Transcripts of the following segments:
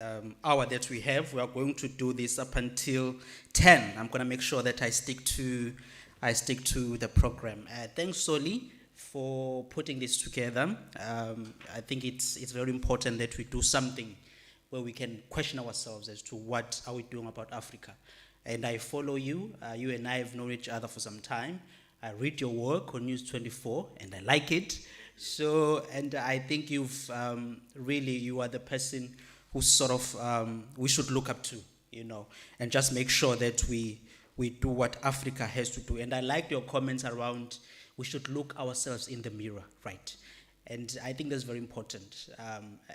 hour that we have. We are going to do this up until 10. I'm going to make sure that I stick to the program. Thanks, Soli, for putting this together. I think it's very important that we do something where we can question ourselves as to what are we doing about Africa. And I follow you. You and I have known each other for some time. I read your work on News 24, and I like it. So, and I think you are the person who sort of we should look up to, and just make sure that we do what Africa has to do. And I liked your comments around we should look ourselves in the mirror, right? And I think that's very important.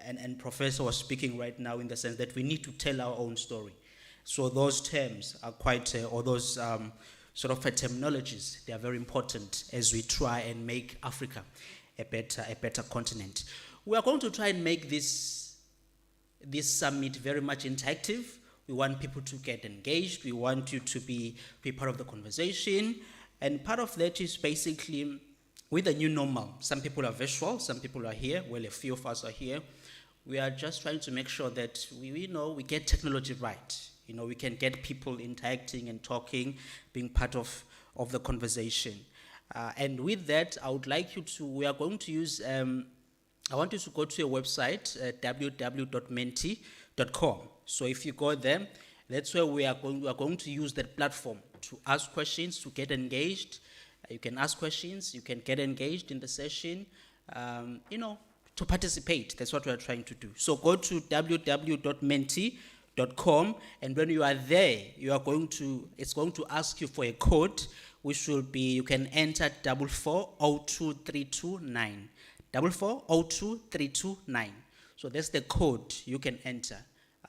And Professor was speaking right now in the sense that we need to tell our own story. So those terms are quite, or those sort of terminologies, they are very important as we try and make Africa a better continent. We are going to try and make this summit very much interactive. We want people to get engaged. We want you to be part of the conversation. And part of that is basically with the new normal. Some people are visual, some people are here. Well, a few of us are here. We are just trying to make sure that we get technology right. We can get people interacting and talking, being part of the conversation. And with that, we are going to use, I want you to go to your website, www.menti.com. So if you go there, that's where we are going to use that platform to ask questions, to get engaged. You can ask questions, you can get engaged in the session, to participate. That's what we are trying to do. So go to www.menti.com, and when you are there, it's going to ask you for a code, which will be, you can enter 4402329. 4402329. So that's the code you can enter.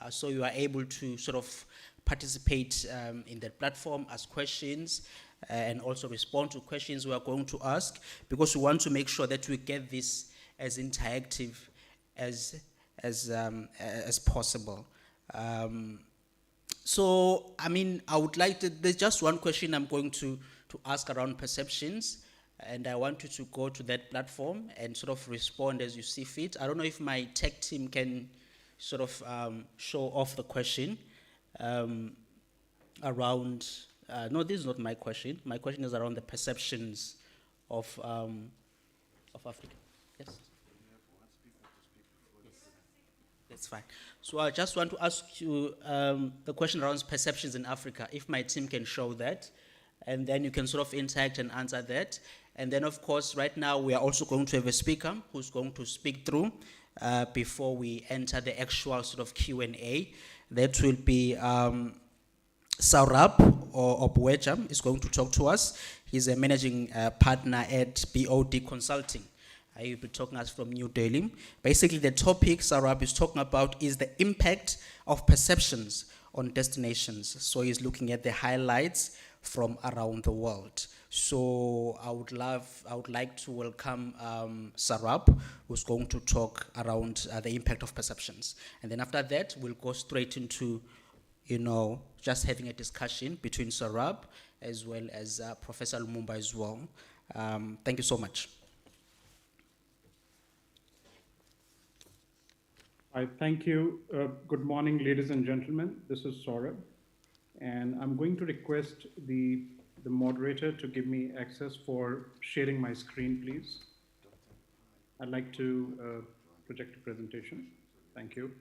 So you are able to sort of participate in that platform, ask questions, and also respond to questions we are going to ask, because we want to make sure that we get this as interactive as possible. So, I would like to, there's just one question I'm going to ask around perceptions, and I want you to go to that platform and sort of respond as you see fit. I don't know if my tech team can sort of show off the question around, no, this is not my question. My question is around the perceptions of Africa. Yes? That's fine. So I just want to ask you the question around perceptions in Africa, if my team can show that, and then you can sort of interact and answer that. And then, of course, right now we are also going to have a speaker who's going to speak through before we enter the actual sort of Q&A. That will be Saurabh or Obueja is going to talk to us. He's a managing partner at BOD Consulting. He'll be talking to us from New Delhi. Basically, the topic Saurabh is talking about is the impact of perceptions on destinations. So he's looking at the highlights from around the world. So I would like to welcome Saurabh, who's going to talk around the impact of perceptions. And then after that, we'll go straight into, just having a discussion between Saurabh as well as Professor Lumumba as well. Thank you so much. I thank you. Good morning, ladies and gentlemen. This is Saurabh, and I'm going to request the moderator to give me access for sharing my screen, please. I'd like to project a presentation. Thank you.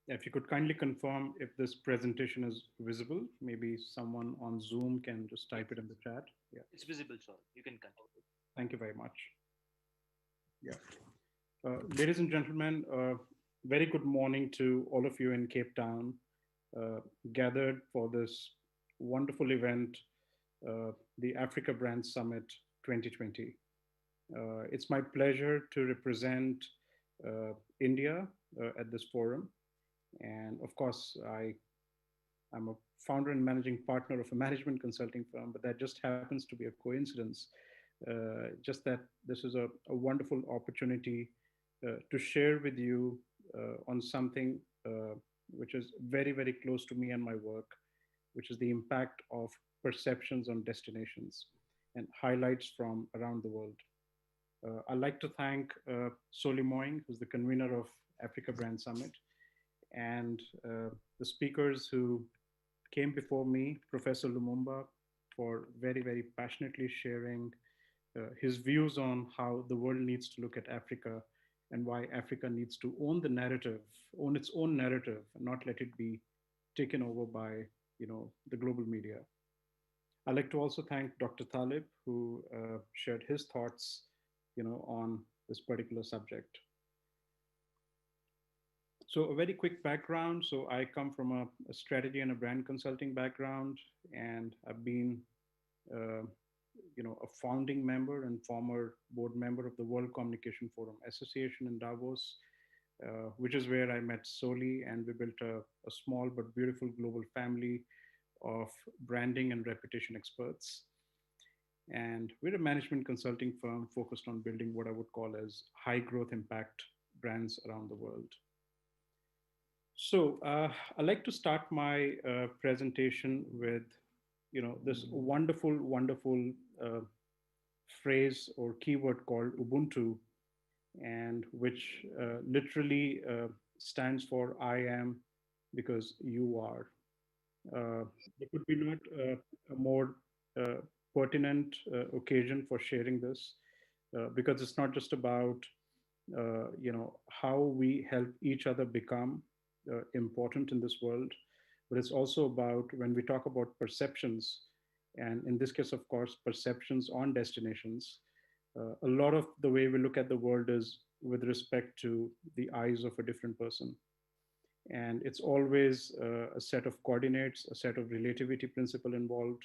If you could kindly confirm if this presentation is visible, maybe someone on Zoom can just type it in the chat. Yeah. It's visible, sir. You can continue. Thank you very much. Yeah. Ladies and gentlemen, very good morning to all of you in Cape Town, gathered for this wonderful event, the Africa Brand Summit 2020. It's my pleasure to represent India at this forum. And of course, I'm a founder and managing partner of a management consulting firm, but that just happens to be a coincidence. Just that this is a wonderful opportunity to share with you on something which is very, very close to me and my work, which is the impact of perceptions on destinations and highlights from around the world. I'd like to thank Soli Moing, who's the convener of Africa Brand Summit, and the speakers who came before me, Professor Lumumba, for very, very passionately sharing his views on how the world needs to look at Africa and why Africa needs to own the narrative, own its own narrative, and not let it be taken over by the global media. I'd like to also thank Dr. Talib, who shared his thoughts, on this particular subject. So a very quick background. So I come from a strategy and a brand consulting background, and I've been, uh, a founding member and former board member of the World Communication Forum Association in Davos, which is where I met Soli, and we built a small but beautiful global family of branding and reputation experts. And we're a management consulting firm focused on building what I would call as high growth impact brands around the world. So I'd like to start my presentation with, this wonderful, wonderful phrase or keyword called Ubuntu, and which literally stands for I am because you are. There could be not a more uh, pertinent occasion for sharing this, because it's not just about how we help each other become important in this world, but it's also about when we talk about perceptions, and in this case, of course, perceptions on destinations. A lot of the way we look at the world is with respect to the eyes of a different person, and it's always a set of coordinates, a set of relativity principle involved,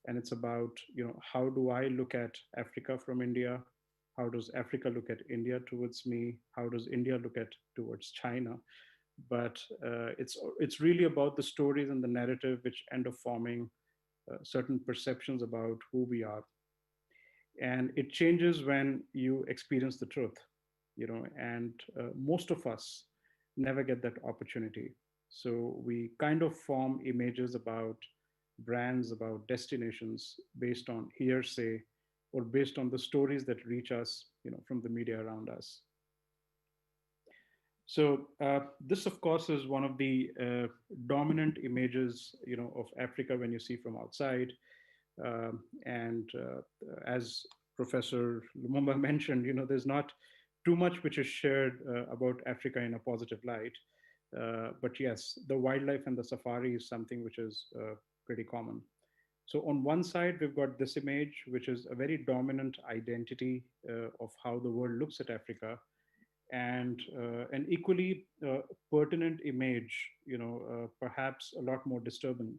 and it's about how do I look at Africa from India, how does Africa look at India towards me, how does India look at towards China. But it's really about the stories and the narrative which end up forming certain perceptions about who we are, and it changes when you experience the truth, and most of us never get that opportunity. So we kind of form images about brands, about destinations based on hearsay or based on the stories that reach us, from the media around us. So this, of course, is one of the dominant images, of Africa when you see from outside. And as Professor Lumumba mentioned, there's not too much which is shared about Africa in a positive light. But yes, the wildlife and the safari is something which is pretty common. So on one side, we've got this image, which is a very dominant identity of how the world looks at Africa, and an equally pertinent image, perhaps a lot more disturbing,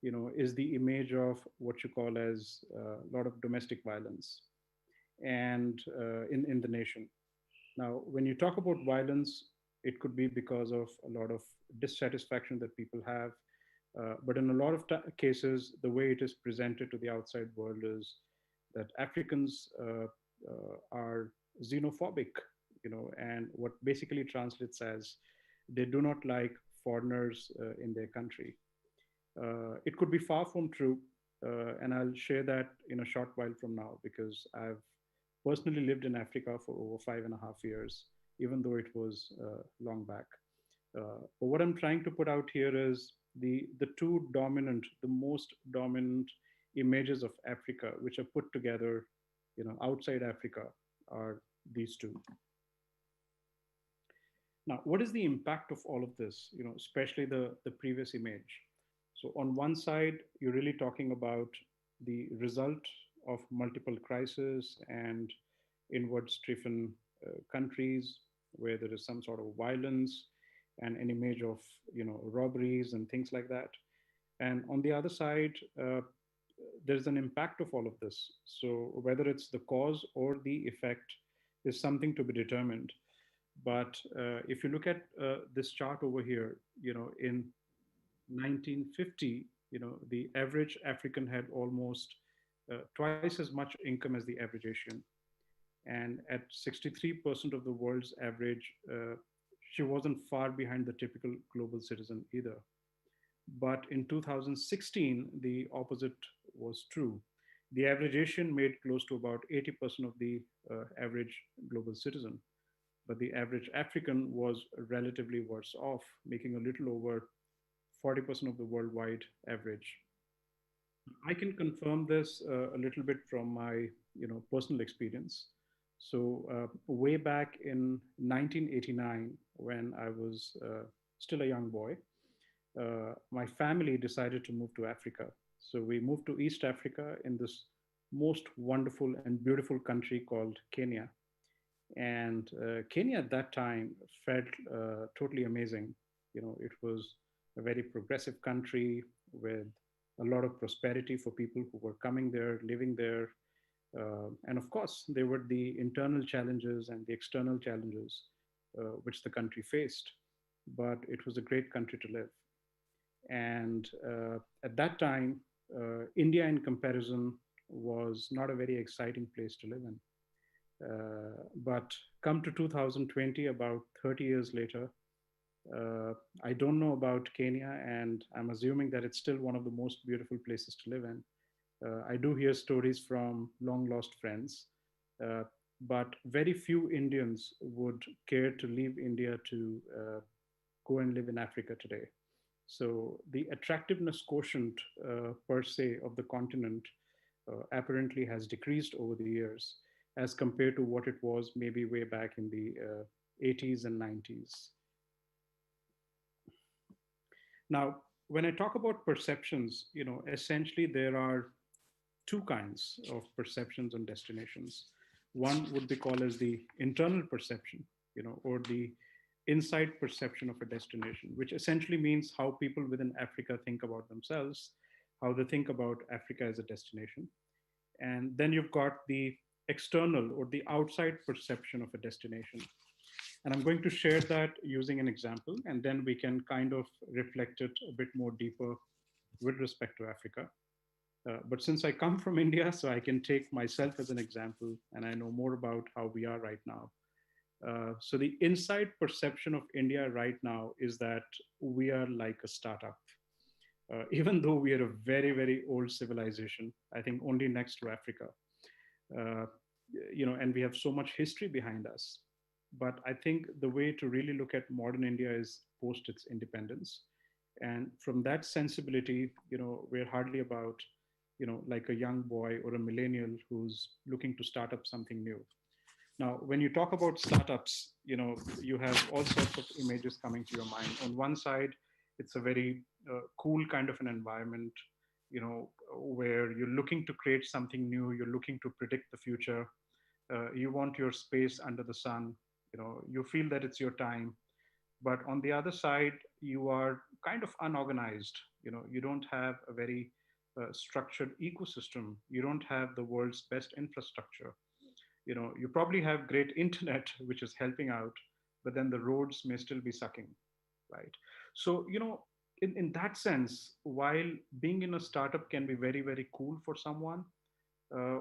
is the image of what you call as a lot of domestic violence and in the nation. Now, when you talk about violence, it could be because of a lot of dissatisfaction that people have. But in a lot of cases, the way it is presented to the outside world is that Africans are xenophobic, and what basically translates as they do not like foreigners in their country. It could be far from true, and I'll share that in a short while from now, because I've personally lived in Africa for over 5.5 years, even though it was long back. But what I'm trying to put out here is the two dominant, the most dominant images of Africa, which are put together, outside Africa, are these two. Now, what is the impact of all of this? Especially the previous image. So on one side, you're really talking about the result of multiple crises and inward-driven countries where there is some sort of violence and an image of robberies and things like that. And on the other side, there's an impact of all of this. So whether it's the cause or the effect is something to be determined. But if you look at this chart over here, in 1950, the average African had almost twice as much income as the average Asian. And at 63% of the world's average, she wasn't far behind the typical global citizen either. But in 2016, the opposite was true. The average Asian made close to about 80% of the average global citizen, but the average African was relatively worse off, making a little over 40% of the worldwide average. I can confirm this a little bit from my personal experience. So way back in 1989, when I was still a young boy, my family decided to move to Africa. So we moved to East Africa in this most wonderful and beautiful country called Kenya. And Kenya at that time felt totally amazing. It was a very progressive country with a lot of prosperity for people who were coming there, living there. And of course, there were the internal challenges and the external challenges which the country faced. But it was a great country to live. And at that time, India, in comparison, was not a very exciting place to live in. But come to 2020, about 30 years later, I don't know about Kenya, and I'm assuming that it's still one of the most beautiful places to live in. I do hear stories from long lost friends, uh, but very few Indians would care to leave India to go and live in Africa today. So the attractiveness quotient per se of the continent apparently has decreased over the years as compared to what it was maybe way back in the 80s and 90s. Now, when I talk about perceptions, essentially there are two kinds of perceptions on destinations. One would be called as the internal perception, or the inside perception of a destination, which essentially means how people within Africa think about themselves, how they think about Africa as a destination. And then you've got the external or the outside perception of a destination. And I'm going to share that using an example, and then we can kind of reflect it a bit more deeper with respect to Africa. But since I come from India, so I can take myself as an example, and I know more about how we are right now. So the inside perception of India right now is that we are like a startup. Even though we are a very, very old civilization, I think only next to Africa, uh, and we have so much history behind us. But I think the way to really look at modern India is post its independence. And from that sensibility, we're hardly about, like a young boy or a millennial who's looking to start up something new. Now, when you talk about startups, you have all sorts of images coming to your mind. On one side, it's a very cool kind of an environment, where you're looking to create something new, you're looking to predict the future, you want your space under the sun, you feel that it's your time. But on the other side, you are kind of unorganized. You don't have a very structured ecosystem. You don't have the world's best infrastructure. You probably have great internet which is helping out, but then the roads may still be sucking, right? So in that sense, while being in a startup can be very, very cool for someone,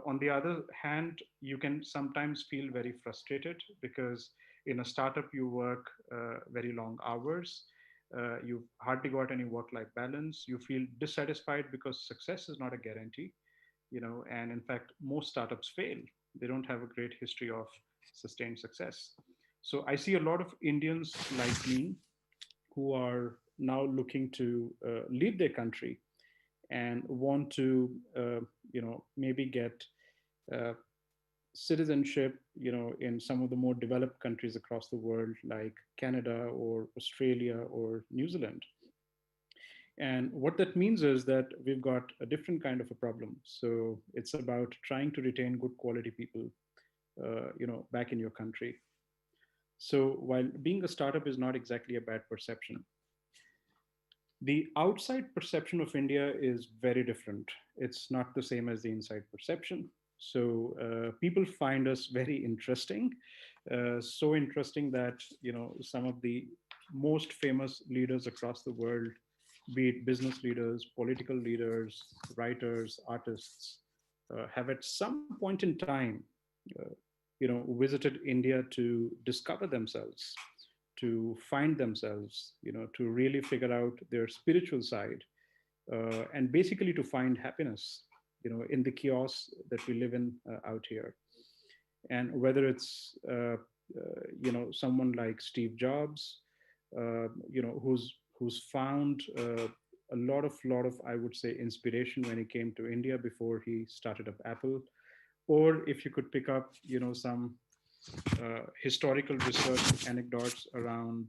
on the other hand, you can sometimes feel very frustrated because in a startup you work very long hours, you've hardly got any work-life balance, you feel dissatisfied because success is not a guarantee, and in fact most startups fail. They don't have a great history of sustained success. So I see a lot of Indians like me who are now looking to leave their country and want to maybe get uh, citizenship in some of the more developed countries across the world like Canada or Australia or New Zealand. And what that means is that we've got a different kind of a problem. So it's about trying to retain good quality people, back in your country. So while being a startup is not exactly a bad perception, the outside perception of India is very different. It's not the same as the inside perception. So people find us very interesting, so interesting that some of the most famous leaders across the world be it business leaders, political leaders, writers, artists, have at some point in time, uh, visited India to discover themselves, to find themselves, to really figure out their spiritual side, and basically to find happiness, in the chaos that we live in out here. And whether it's someone like Steve Jobs, who's found a lot of I would say inspiration when he came to India before he started up Apple, or if you could pick up some historical research anecdotes around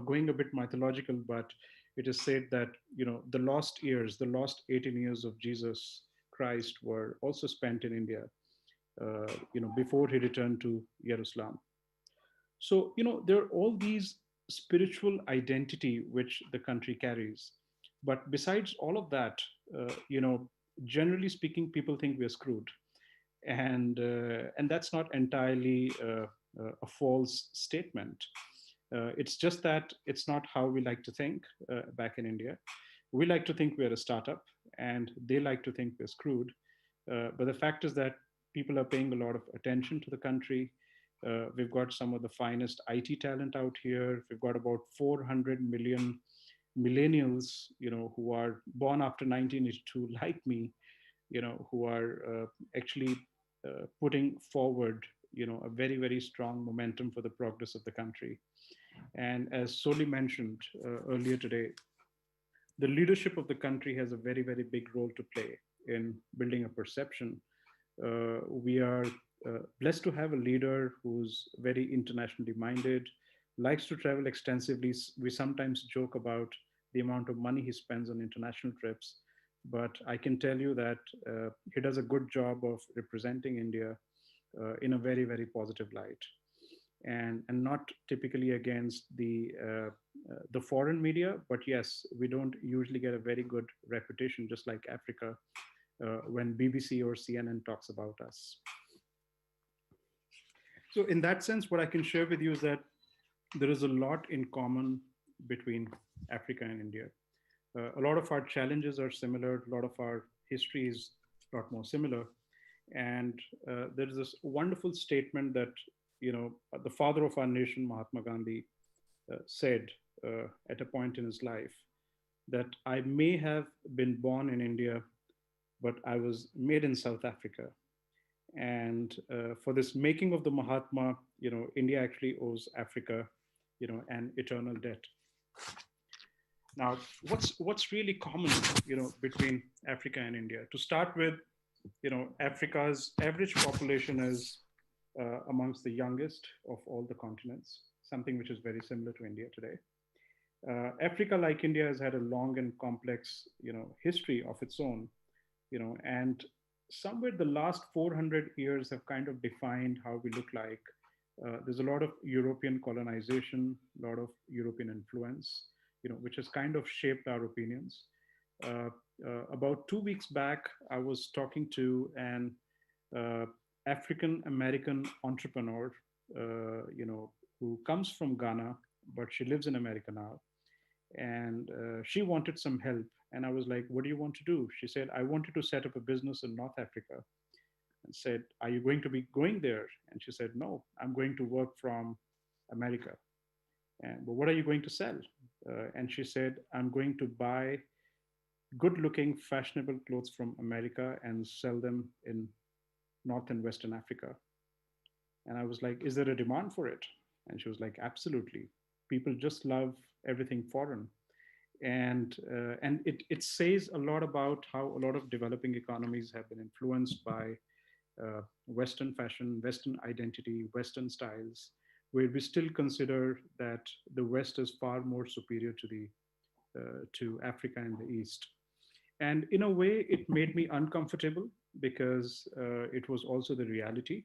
going a bit mythological, but it is said that the last 18 years of Jesus Christ were also spent in India, before he returned to Jerusalem. So, there are all these spiritual identity which the country carries. But besides all of that, generally speaking, people think we're screwed. And that's not entirely a false statement. It's just that it's not how we like to think back in India. We like to think we're a startup, and they like to think we're screwed. But the fact is that people are paying a lot of attention to the country. We've got some of the finest IT talent out here. We've got about 400 million millennials, who are born after 1982, like me, who are actually putting forward, a very, very strong momentum for the progress of the country. And as Soli mentioned earlier today, the leadership of the country has a very, very big role to play in building a perception. We are blessed to have a leader who's very internationally minded, likes to travel extensively. We sometimes joke about the amount of money he spends on international trips, but I can tell you that he does a good job of representing India in a very, very positive light, and not typically against the foreign media. But yes, we don't usually get a very good reputation, just like Africa, when BBC or CNN talks about us. So in that sense, what I can share with you is that there is a lot in common between Africa and India. A lot of our challenges are similar. A lot of our history is a lot more similar. And there is this wonderful statement that the father of our nation, Mahatma Gandhi, said at a point in his life, that I may have been born in India, but I was made in South Africa. And for this making of the Mahatma, India actually owes Africa, an eternal debt. Now, what's really common, between Africa and India? To start with, Africa's average population is amongst the youngest of all the continents, something which is very similar to India today. Africa, like India, has had a long and complex, history of its own, and somewhere the last 400 years have kind of defined how we look like. There's a lot of European colonization, a lot of European influence, which has kind of shaped our opinions. About 2 weeks back, I was talking to an uh, African American entrepreneur, who comes from Ghana, but she lives in America now. And she wanted some help. And I was like, "What do you want to do?" She said, "I wanted to set up a business in North Africa." And said, "Are you going to be going there?" And she said, "No, I'm going to work from America." And, "But what are you going to sell?" And she said, "I'm going to buy good looking, fashionable clothes from America and sell them in North and Western Africa." And I was like, "Is there a demand for it?" And she was like, "Absolutely. People just love everything foreign." And it says a lot about how a lot of developing economies have been influenced by Western fashion, Western identity, Western styles, where we still consider that the West is far more superior to Africa and the East. And in a way, it made me uncomfortable because it was also the reality.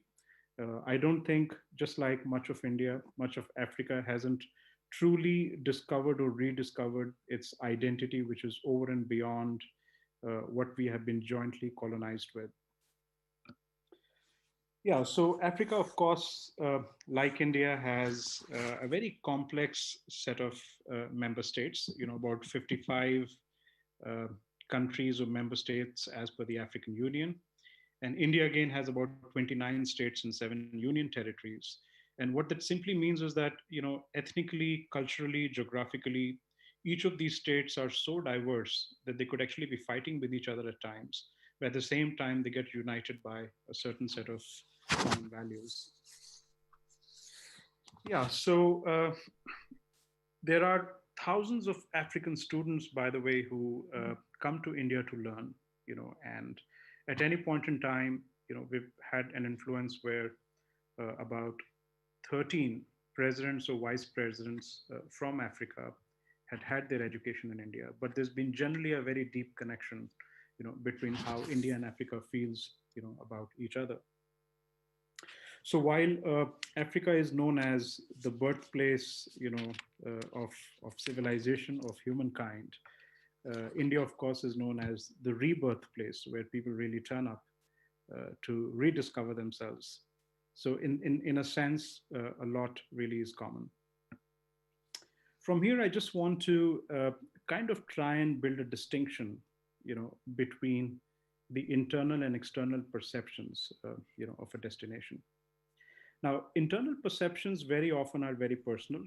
I don't think, just like much of India, much of Africa hasn't truly discovered or rediscovered its identity, which is over and beyond what we have been jointly colonized with. Yeah, so Africa, of course, like India, has a very complex set of member states. About 55 uh, countries or member states as per the African Union. And India again has about 29 states and 7 union territories. And what that simply means is that, ethnically, culturally, geographically, each of these states are so diverse that they could actually be fighting with each other at times. But at the same time, they get united by a certain set of common values. Yeah, so there are thousands of African students, by the way, who come to India to learn, and at any point in time, we've had an influence where about 13 presidents or vice presidents from Africa had their education in India. But there's been generally a very deep connection, between how India and Africa feels, about each other. So while Africa is known as the birthplace, of civilization of humankind, India, of course, is known as the rebirth place where people really turn up to rediscover themselves. So in a sense, a lot really is common. From here, I just want to kind of try and build a distinction, between the internal and external perceptions, of a destination. Now, internal perceptions very often are very personal,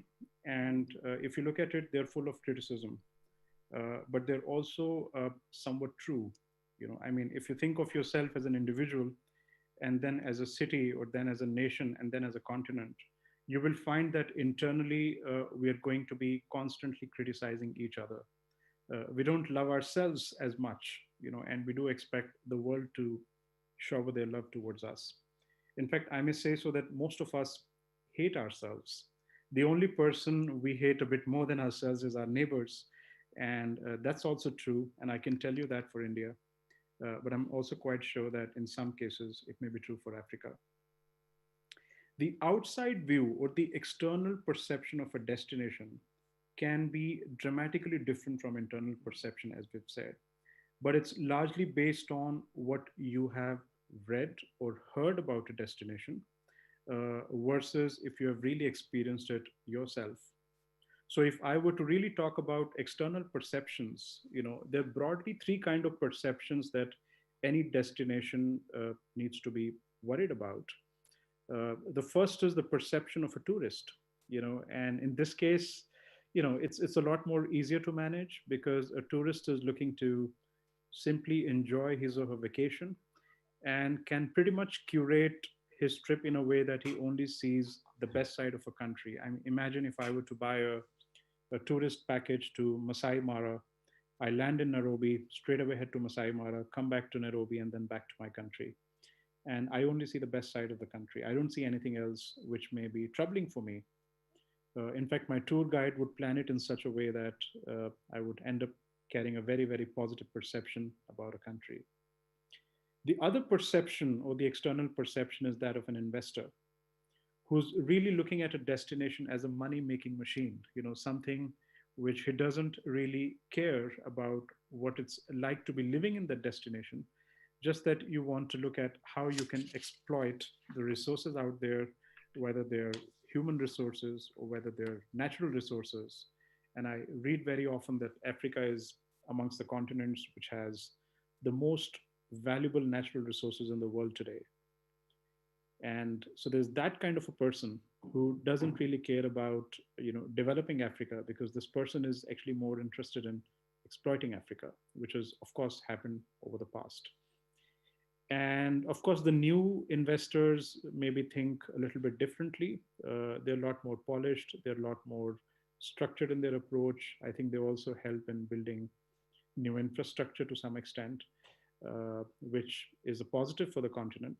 and if you look at it, they're full of criticism, but they're also somewhat true. I mean, if you think of yourself as an individual, and then as a city, or then as a nation, and then as a continent, you will find that internally we are going to be constantly criticizing each other. We don't love ourselves as much, and we do expect the world to shower their love towards us. In fact, I may say so that most of us hate ourselves. The only person we hate a bit more than ourselves is our neighbors. And that's also true. And I can tell you that for India. But I'm also quite sure that in some cases it may be true for Africa. The outside view or the external perception of a destination can be dramatically different from internal perception, as we've said, but it's largely based on what you have read or heard about a destination versus if you have really experienced it yourself. So if I were to really talk about external perceptions, there are broadly three kind of perceptions that any destination needs to be worried about. The first is the perception of a tourist, and in this case, it's a lot more easier to manage because a tourist is looking to simply enjoy his or her vacation and can pretty much curate his trip in a way that he only sees the best side of a country. I mean, imagine if I were to buy a tourist package to Masai Mara. I land in Nairobi, straight away head to Masai Mara, come back to Nairobi, and then back to my country. And I only see the best side of the country. I don't see anything else which may be troubling for me. In fact, my tour guide would plan it in such a way that I would end up carrying a very, very positive perception about a country. The other perception or the external perception is that of an investor who's really looking at a destination as a money making machine, something which he doesn't really care about what it's like to be living in that destination, just that you want to look at how you can exploit the resources out there, whether they're human resources or whether they're natural resources. And I read very often that Africa is amongst the continents which has the most valuable natural resources in the world today. And so there's that kind of a person who doesn't really care about developing Africa, because this person is actually more interested in exploiting Africa, which has of course happened over the past. And of course the new investors maybe think a little bit differently. They're a lot more polished, they're a lot more structured in their approach. I think they also help in building new infrastructure to some extent, which is a positive for the continent.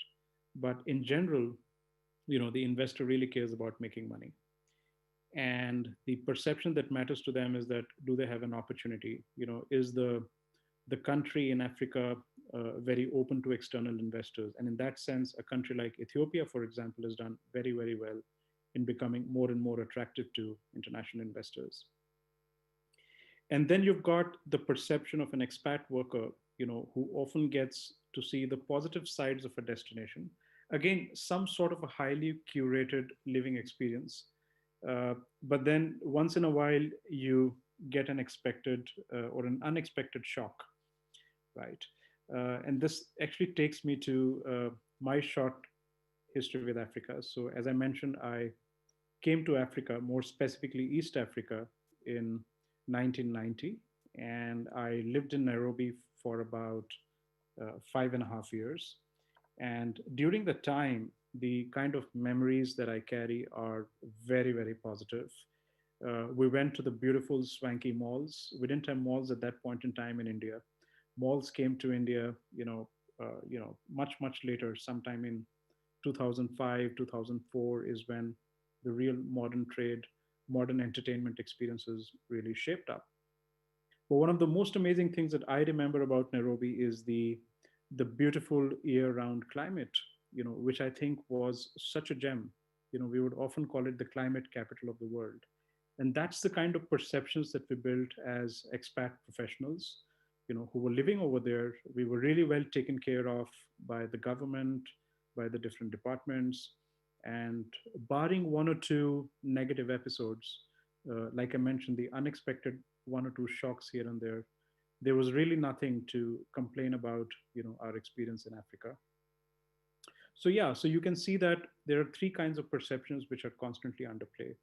But in general, the investor really cares about making money. And the perception that matters to them is that, do they have an opportunity? Is the country in Africa very open to external investors? And in that sense, a country like Ethiopia, for example, has done very, very well in becoming more and more attractive to international investors. And then you've got the perception of an expat worker, who often gets to see the positive sides of a destination, Again, some sort of a highly curated living experience. But then once in a while, you get an expected or an unexpected shock, right? And this actually takes me to my short history with Africa. So, as I mentioned, I came to Africa, more specifically East Africa, in 1990, and I lived in Nairobi for about 5.5 years. And during the time, the kind of memories that I carry are very, very positive. We went to the beautiful, swanky malls. We didn't have malls at that point in time in India. Malls came to India, much, much later, sometime in 2005, 2004 is when the real modern trade, modern entertainment experiences really shaped up. But one of the most amazing things that I remember about Nairobi is the beautiful year-round climate, which I think was such a gem. We would often call it the climate capital of the world. And that's the kind of perceptions that we built as expat professionals, who were living over there. We were really well taken care of by the government, by the different departments. And barring one or two negative episodes, like I mentioned, the unexpected one or two shocks here and there was really nothing to complain about, our experience in Africa. So yeah, so you can see that there are three kinds of perceptions which are constantly under play.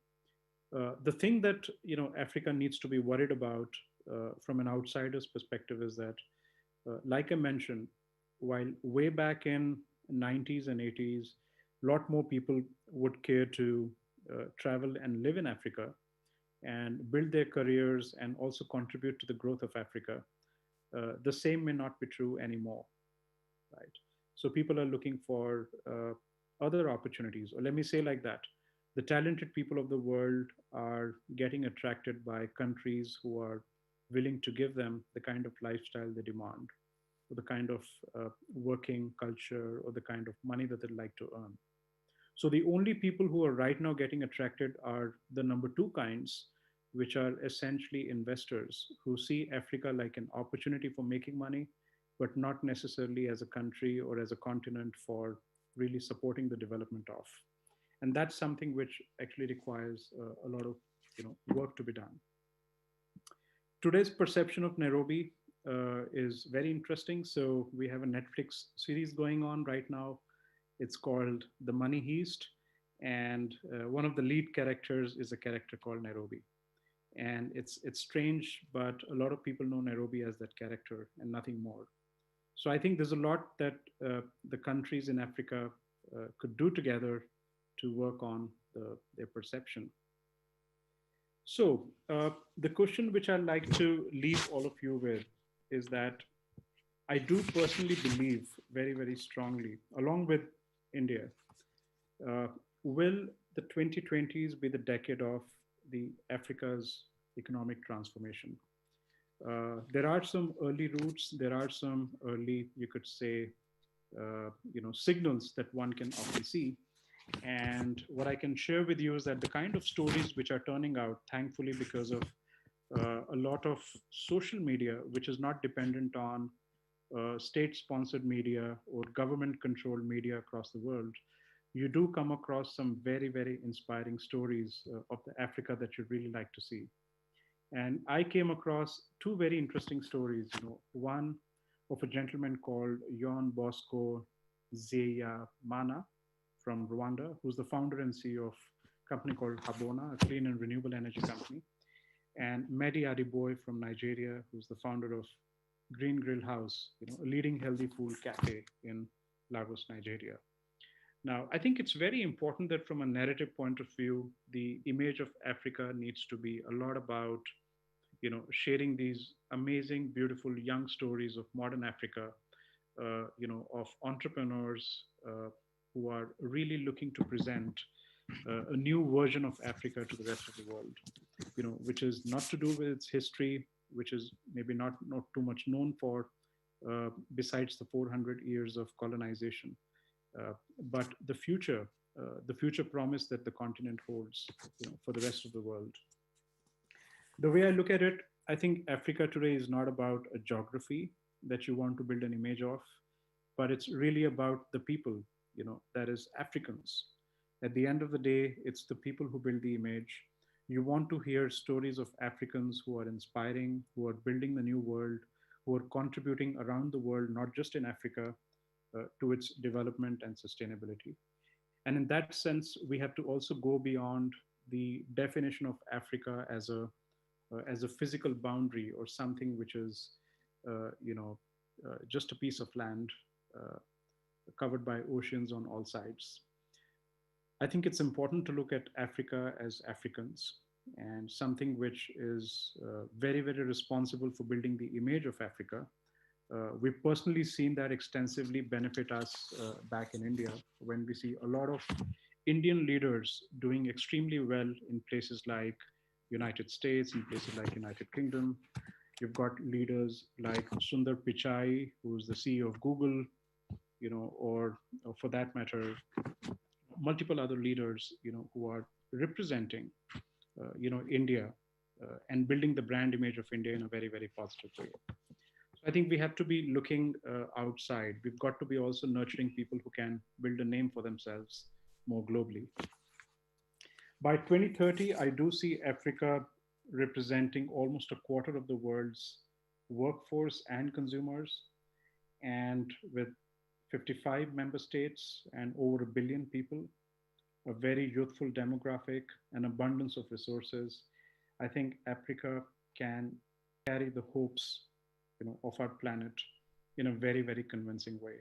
The thing that Africa needs to be worried about from an outsider's perspective is that, like I mentioned, while way back in 90s and 80s, a lot more people would care to travel and live in Africa and build their careers and also contribute to the growth of Africa. The same may not be true anymore, right? So people are looking for other opportunities, or let me say like that: the talented people of the world are getting attracted by countries who are willing to give them the kind of lifestyle they demand, or the kind of working culture, or the kind of money that they'd like to earn. So the only people who are right now getting attracted are the number two kinds, which are essentially investors who see Africa like an opportunity for making money, but not necessarily as a country or as a continent for really supporting the development of. And that's something which actually requires a lot of work to be done. Today's perception of Nairobi is very interesting. So we have a Netflix series going on right now. It's called The Money Heist, and one of the lead characters is a character called Nairobi. And it's strange, but a lot of people know Nairobi as that character and nothing more. So I think there's a lot that the countries in Africa could do together to work on their perception. So the question which I'd like to leave all of you with is that I do personally believe very, very strongly, along with India, uh, will the 2020s be the decade of the Africa's economic transformation? There are some early roots. There are some early, you could say, signals that one can often see. And what I can share with you is that the kind of stories which are turning out, thankfully, because of a lot of social media, which is not dependent on state-sponsored media or government-controlled media across the world, you do come across some very, very inspiring stories of the Africa that you'd really like to see. And I came across two very interesting stories. One of a gentleman called Jon Bosco Mana from Rwanda, who's the founder and CEO of a company called Habona, a clean and renewable energy company, and Mehdi Adiboy from Nigeria, who's the founder of Green Grill House, a leading healthy food cafe in Lagos, Nigeria. Now, I think it's very important that from a narrative point of view, the image of Africa needs to be a lot about, sharing these amazing, beautiful young stories of modern Africa, of entrepreneurs who are really looking to present a new version of Africa to the rest of the world, which is not to do with its history, which is maybe not too much known for, besides the 400 years of colonization, but the future promise that the continent holds, for the rest of the world. The way I look at it, I think Africa today is not about a geography that you want to build an image of, but it's really about the people. that is Africans. At the end of the day, it's the people who build the image. You want to hear stories of Africans who are inspiring, who are building the new world, who are contributing around the world, not just in Africa, to its development and sustainability. And in that sense, we have to also go beyond the definition of Africa as a physical boundary or something which is, just a piece of land uh, covered by oceans on all sides. I think it's important to look at Africa as Africans and something which is very, very responsible for building the image of Africa. We've personally seen that extensively benefit us back in India when we see a lot of Indian leaders doing extremely well in places like United States, in places like United Kingdom. You've got leaders like Sundar Pichai, who's the CEO of Google, or for that matter, multiple other leaders, who are representing, India and building the brand image of India in a very, very positive way. So I think we have to be looking outside. We've got to be also nurturing people who can build a name for themselves more globally. By 2030, I do see Africa representing almost a quarter of the world's workforce and consumers. And with 55 member states and over a billion people, a very youthful demographic, an abundance of resources, I think Africa can carry the hopes, of our planet in a very, very convincing way.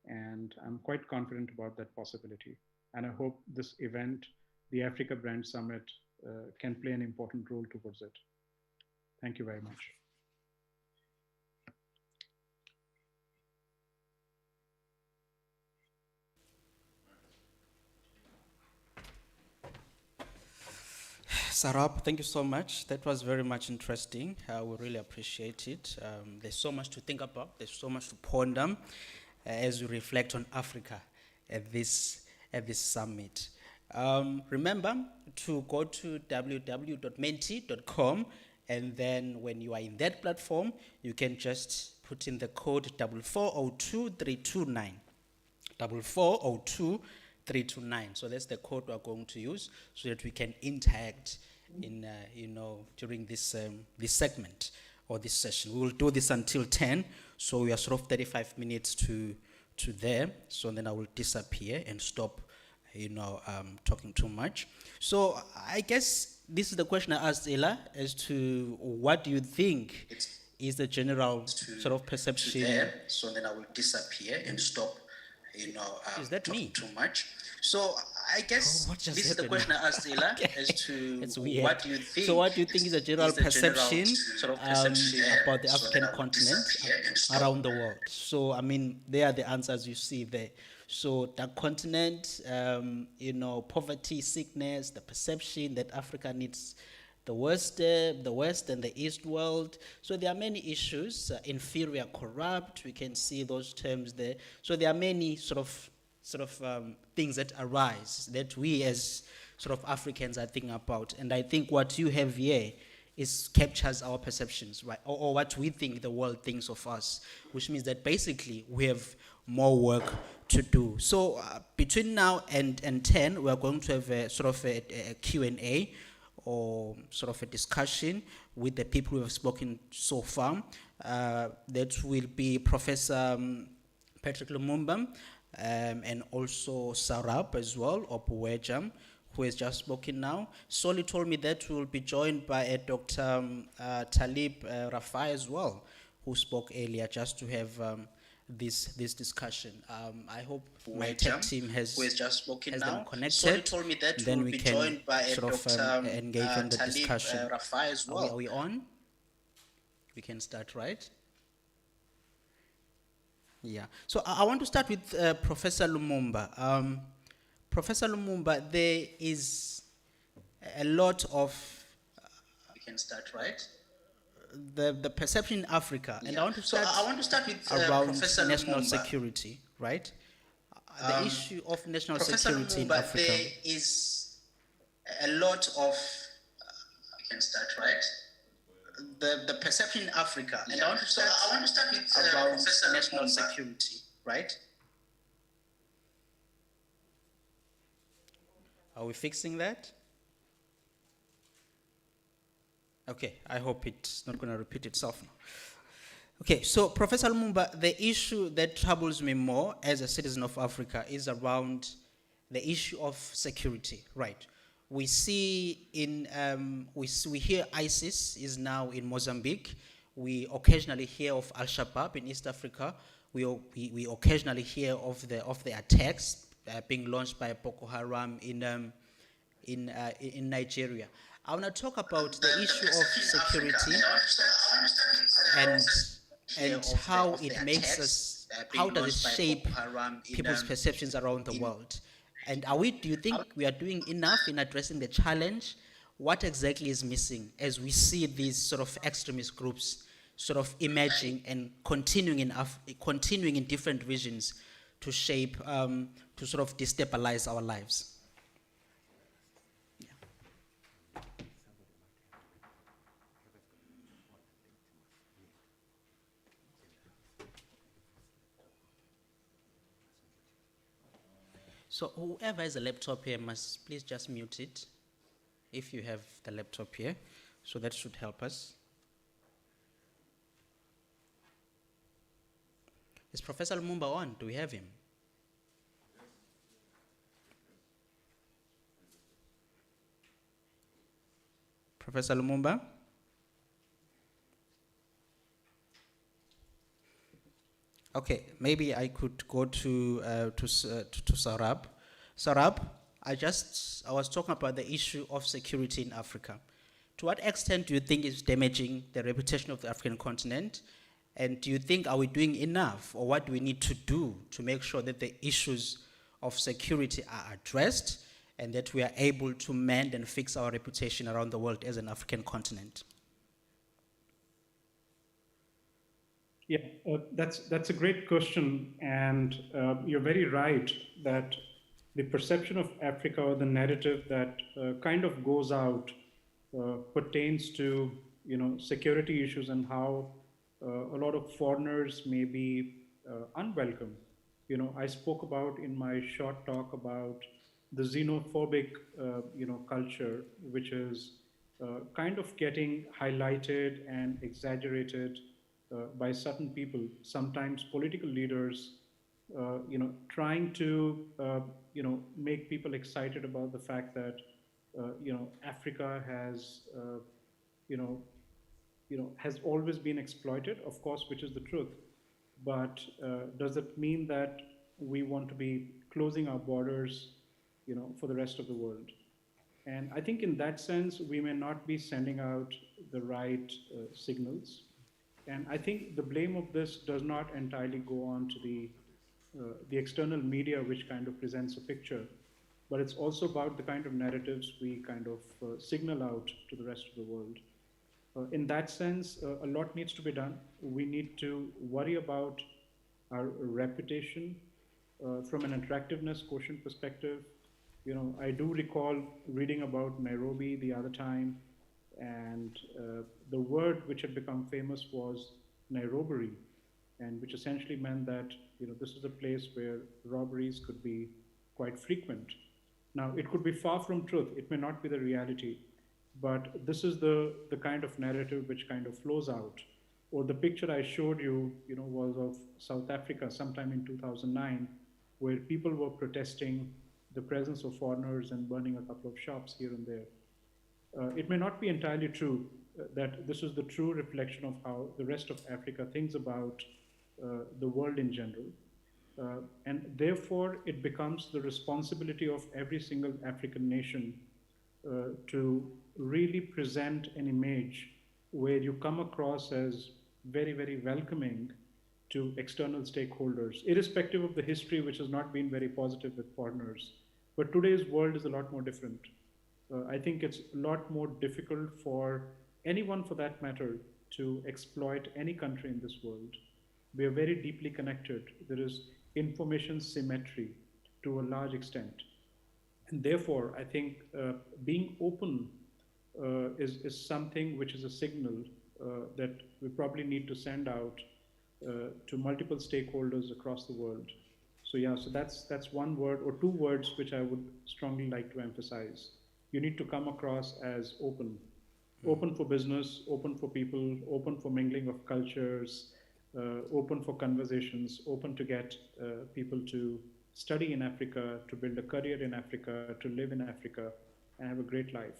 And I'm quite confident about that possibility. And I hope this event, the Africa Brand Summit, can play an important role towards it. Thank you very much. Sarab, thank you so much. That was very much interesting. We really appreciate it. There's so much to think about. There's so much to ponder as we reflect on Africa at this summit. Remember to go to www.menti.com, and then when you are in that platform, you can just put in the code 4402329. 4402329. So that's the code we're going to use so that we can interact in during this segment or this session. We will do this until 10, so we are sort of 35 minutes to there. So then I will disappear and stop talking too much. So I guess this is the question I asked Ella as to what do you think is the general sort of perception. There, so then I will disappear and stop is that talking me? too much. So I guess what just this is the happened? question I asked Ella Okay. as to It's weird. what do you think. So what do you think is the general perception, sort of perception about the so African then I will continent disappear and stop. around the world? So I mean, there are the answers you see there. So the continent, poverty, sickness, the perception that Africa needs the West and the East world. So there are many issues. Inferior, corrupt. We can see those terms there. So there are many sort of things that arise that we as sort of Africans are thinking about. And I think what you have here captures our perceptions, right? Or what we think the world thinks of us, which means that basically we have more work to do. So between now and 10, we are going to have a sort of a Q&A or sort of a discussion with the people who have spoken so far. That will be Professor Patrick Lumumba, and also Sarab as well, or Puwejam, who has just spoken now. Soli told me that we will be joined by Dr. Talib Rafai as well, who spoke earlier, just to have this discussion. I hope my tech team has just spoken them now. connected. Soli told me that then we'll we be can joined by sort of Dr. engage on the Talib discussion. Rafai as well. Are we on? We can start, right? Yeah. So I want to start with Professor Lumumba. Professor Lumumba, there is a lot of We can start, right? the perception in Africa, and I want to So start I want to start with around Professor national Lumumba. security, right? The issue of national Professor security in Lumumba, Africa. there is a lot of we can start, right? The perception in Africa, and I want to start with around Professor national Lumumba. security, right? Are we fixing that? Okay, I hope it's not going to repeat itself now. Okay, so Professor Lumumba, the issue that troubles me more as a citizen of Africa is around the issue of security, right? We see we hear ISIS is now in Mozambique. We occasionally hear of Al-Shabaab in East Africa. We occasionally hear of the attacks being launched by Boko Haram in Nigeria. I want to talk about the issue of security and how it makes us, how does it shape people's perceptions around the world? And do you think we are doing enough in addressing the challenge? What exactly is missing as we see these sort of extremist groups sort of emerging and continuing in different regions to shape, to sort of destabilize our lives? So whoever has a laptop here must please just mute it if you have the laptop here. So that should help us. Is Professor Lumumba on? Do we have him? Professor Lumumba? Okay, maybe I could go to Sarab. Sarab, I was talking about the issue of security in Africa. To what extent do you think it's damaging the reputation of the African continent? And do you think, are we doing enough, or what do we need to do to make sure that the issues of security are addressed and that we are able to mend and fix our reputation around the world as an African continent? Yeah, that's a great question, and you're very right that the perception of Africa, or the narrative that kind of goes out, pertains to security issues and how a lot of foreigners may be unwelcome. I spoke about in my short talk about the xenophobic culture, which is kind of getting highlighted and exaggerated by certain people, sometimes political leaders, trying to make people excited about the fact that Africa has has always been exploited, of course, which is the truth. But does it mean that we want to be closing our borders, for the rest of the world? And I think in that sense, we may not be sending out the right signals. And I think the blame of this does not entirely go on to the external media, which kind of presents a picture, but it's also about the kind of narratives we kind of signal out to the rest of the world. In that sense, a lot needs to be done. We need to worry about our reputation from an attractiveness quotient perspective. I do recall reading about Nairobi the other time, and the word which had become famous was Nairobi, and which essentially meant that this is a place where robberies could be quite frequent. Now, it could be far from truth. It may not be the reality, but this is the kind of narrative which kind of flows out. Or the picture I showed you, was of South Africa sometime in 2009, where people were protesting the presence of foreigners and burning a couple of shops here and there. It may not be entirely true that this is the true reflection of how the rest of Africa thinks about the world in general. And therefore, it becomes the responsibility of every single African nation to really present an image where you come across as very, very welcoming to external stakeholders, irrespective of the history, which has not been very positive with foreigners. But today's world is a lot more different. I think it's a lot more difficult for anyone, for that matter, to exploit any country in this world. We are very deeply connected. There is information symmetry to a large extent. And therefore, I think being open is something which is a signal that we probably need to send out to multiple stakeholders across the world, So yeah, so that's one word or two words which I would strongly like to emphasize. You need to come across as open, open for business, open for people, open for mingling of cultures, open for conversations, open to get people to study in Africa, to build a career in Africa, to live in Africa, and have a great life.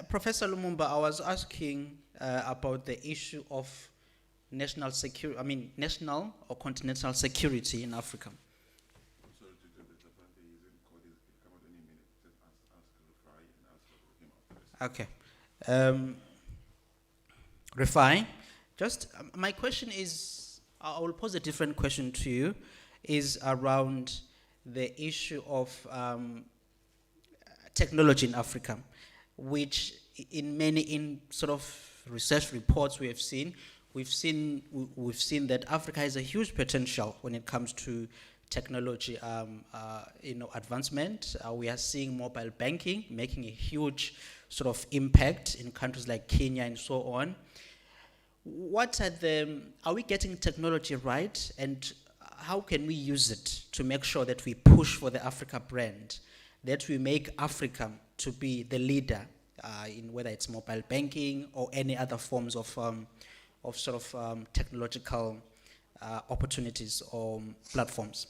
Professor Lumumba, I was asking about the issue of national security, I mean, national or continental security in Africa. I'm sorry to do this, apparently he's in court, he'll come out any minute. Just ask Rufai and ask him after this. Okay. Refine. Just my question is, I will pose a different question to you, is around the issue of technology in Africa, which in many sort of research reports we've seen that Africa has a huge potential when it comes to technology, advancement. We are seeing mobile banking making a huge sort of impact in countries like Kenya and so on. Are we getting technology right, and how can we use it to make sure that we push for the Africa brand, that we make Africa to be the leader in whether it's mobile banking or any other forms of technological opportunities or platforms?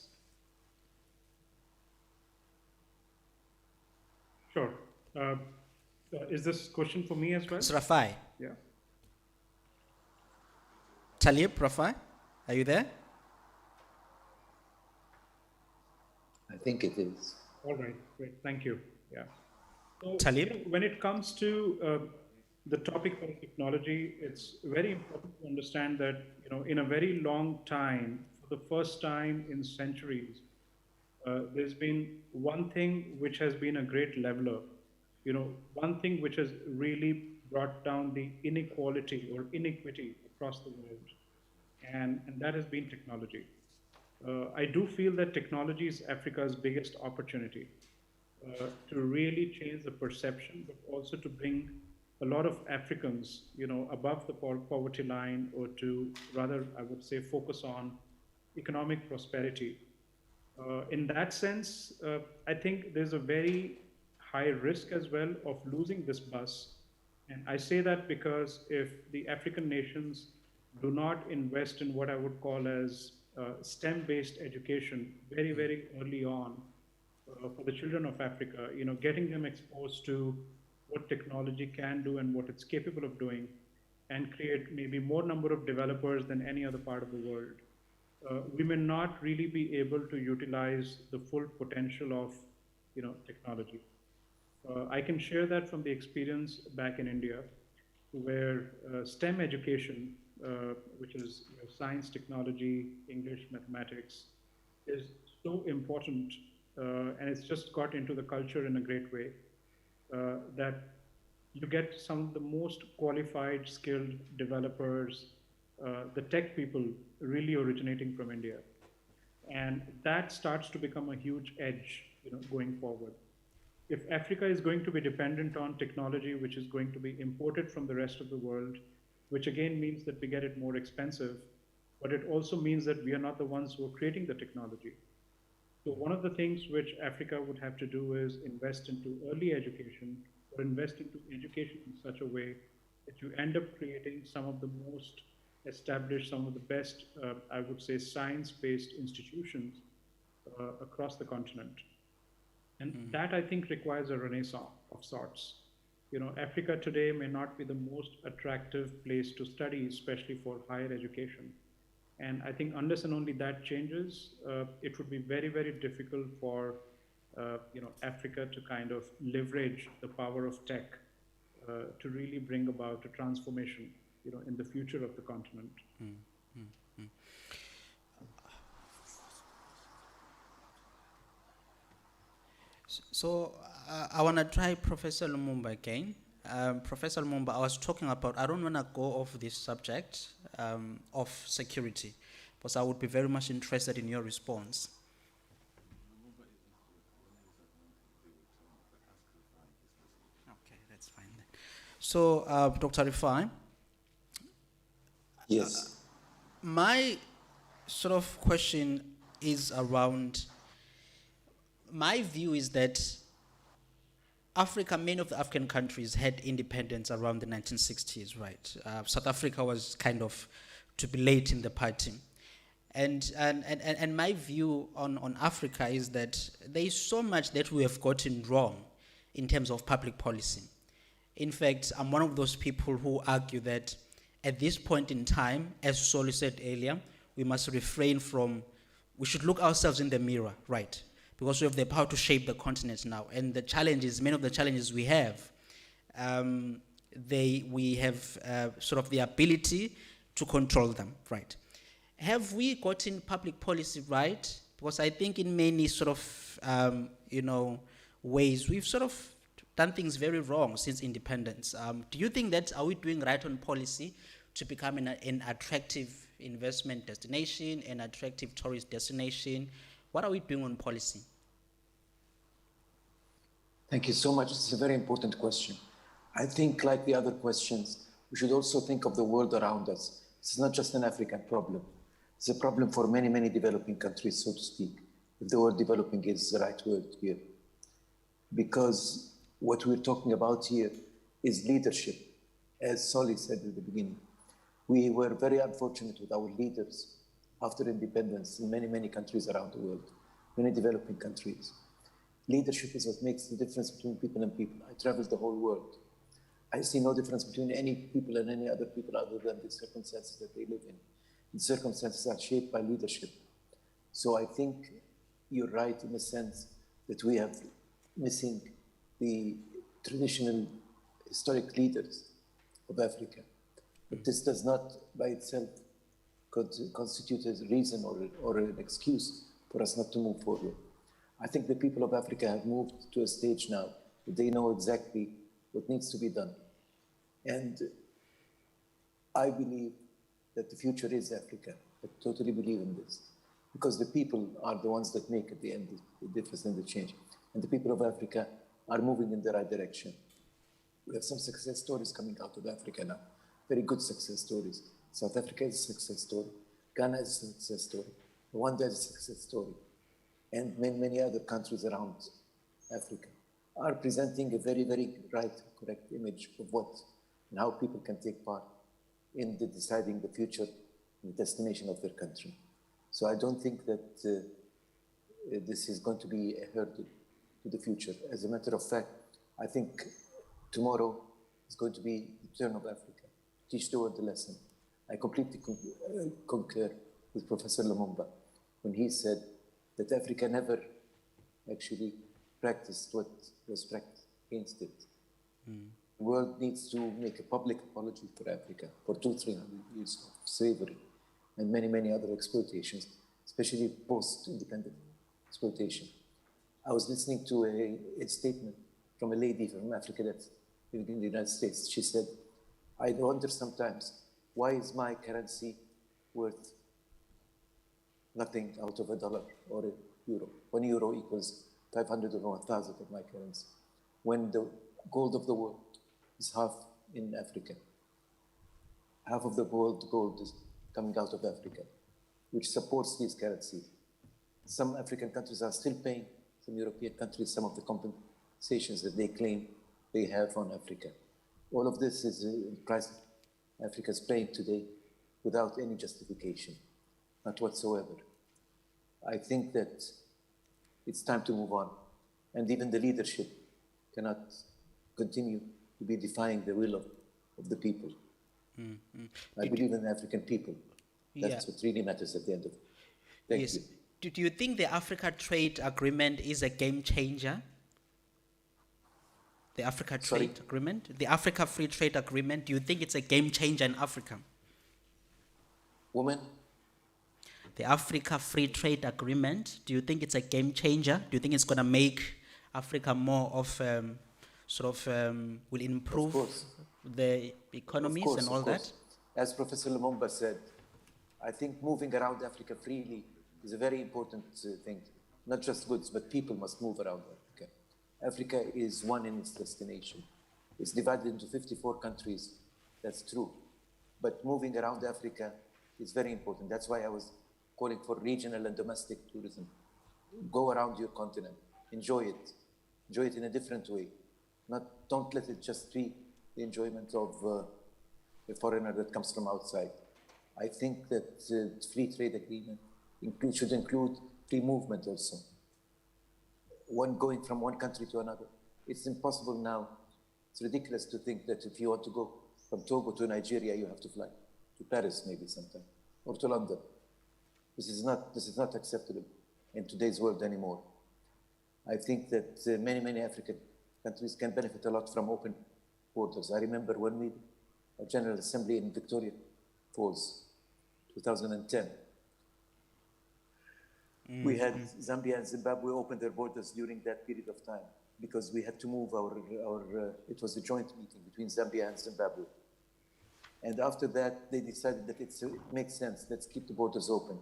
Sure. Is this question for me as well? It's Rafai. Yeah. Talib, Rafai, are you there? I think it is. All right, great, thank you. Yeah. So, Talib? when it comes to the topic of technology, it's very important to understand that, in a very long time, for the first time in centuries, there's been one thing which has been a great leveler, one thing which has really brought down the inequality or inequity across the world, and that has been technology. I do feel that technology is Africa's biggest opportunity to really change the perception, but also to bring a lot of Africans, above the poverty line, or to rather, I would say, focus on economic prosperity. In that sense, I think there's a very high risk as well of losing this bus. And I say that because if the African nations do not invest in what I would call as STEM-based education very, very early on for the children of Africa, getting them exposed to what technology can do and what it's capable of doing, and create maybe more number of developers than any other part of the world, we may not really be able to utilize the full potential of, technology. I can share that from the experience back in India, where STEM education, which is science, technology, English, mathematics, is so important, and it's just got into the culture in a great way, that you get some of the most qualified, skilled developers, the tech people really originating from India. And that starts to become a huge edge, going forward. If Africa is going to be dependent on technology, which is going to be imported from the rest of the world, which again means that we get it more expensive, but it also means that we are not the ones who are creating the technology. So one of the things which Africa would have to do is invest into early education, or invest into education in such a way that you end up creating some of the most established, some of the best, I would say, science-based institutions across the continent. And that, I think, requires a renaissance of sorts. Africa today may not be the most attractive place to study, especially for higher education. And I think unless and only that changes, it would be very, very difficult for Africa to kind of leverage the power of tech to really bring about a transformation, in the future of the continent. So I want to try Professor Lumumba again. Professor Lumumba, I was talking about, I don't want to go off this subject of security, because I would be very much interested in your response. Okay, that's fine then. So, Dr. Rifai, Yes. my sort of question is around, my view is that Africa, many of the African countries had independence around the 1960s, right? South Africa was kind of to be late in the party. And my view on Africa is that there is so much that we have gotten wrong in terms of public policy. In fact, I'm one of those people who argue that at this point in time, as Soli said earlier, we must refrain from, we should look ourselves in the mirror, right? Because we have the power to shape the continent now. And the challenges, many of the challenges we have, we have sort of the ability to control them, right? Have we gotten public policy right? Because I think in many sort of, ways, we've sort of done things very wrong since independence. Do you think that, are we doing right on policy to become an attractive investment destination, an attractive tourist destination? What are we doing on policy? Thank you so much. It's a very important question. I think, like the other questions, we should also think of the world around us. It's not just an African problem. It's a problem for many, many developing countries, so to speak, if the word developing is the right word here. Because what we're talking about here is leadership. As Soli said at the beginning, we were very unfortunate with our leaders after independence in many, many countries around the world, many developing countries. Leadership is what makes the difference between people and people. I traveled the whole world. I see no difference between any people and any other people other than the circumstances that they live in. The circumstances are shaped by leadership. So I think you're right in the sense that we have missing the traditional historic leaders of Africa. But this does not by itself constitute a reason or an excuse for us not to move forward. I think the people of Africa have moved to a stage now that they know exactly what needs to be done. And I believe that the future is Africa. I totally believe in this. Because the people are the ones that make at the end the difference and the change. And the people of Africa are moving in the right direction. We have some success stories coming out of Africa now. Very good success stories. South Africa is a success story. Ghana is a success story. Rwanda is a success story. And many, many other countries around Africa are presenting a very, very right, correct image of what and how people can take part in deciding the future and the destination of their country. So I don't think that this is going to be a hurdle to the future. As a matter of fact, I think tomorrow is going to be the turn of Africa. Teach the world the lesson. I completely concur with Professor Lumumba when he said that Africa never actually practiced what was practiced against it. The world needs to make a public apology for Africa for 200-300 years of slavery and many, many other exploitations, especially post-independent exploitation. I was listening to a statement from a lady from Africa that's living in the United States. She said, I wonder sometimes, why is my currency worth nothing out of $1 or €1? €1 equals 500 or 1,000 of my currency. When the gold of the world is half in Africa. Half of the world gold is coming out of Africa, which supports these currencies. Some African countries are still paying, some European countries, some of the compensations that they claim they have on Africa. All of this is the price Africa is paying today without any justification, not whatsoever. I think that it's time to move on. And even the leadership cannot continue to be defying the will of the people. I believe in the African people. That's what really matters at the end of it. Thank you. Do you think the Africa Trade Agreement is a game changer? The Africa Trade Agreement? The Africa Free Trade Agreement, do you think it's a game changer in Africa? Woman? The Africa Free Trade Agreement, do you think it's a game changer? Do you think it's going to make Africa more of, will improve the economies and all that? As Professor Lumumba said, I think moving around Africa freely is a very important thing. Not just goods, but people must move around Africa. Africa is one in its destination. It's divided into 54 countries, that's true. But moving around Africa is very important. That's why I was calling for regional and domestic tourism. Go around your continent, enjoy it in a different way. Don't let it just be the enjoyment of a foreigner that comes from outside. I think that free trade agreement should include free movement also. Going from one country to another. It's impossible now. It's ridiculous to think that if you want to go from Togo to Nigeria, you have to fly to Paris maybe sometime, or to London. This is not acceptable in today's world anymore. I think that many African countries can benefit a lot from open borders. I remember when we had a General Assembly in Victoria Falls, 2010. We had Zambia and Zimbabwe open their borders during that period of time because we had to move it was a joint meeting between Zambia and Zimbabwe. And after that, they decided that it makes sense, let's keep the borders open.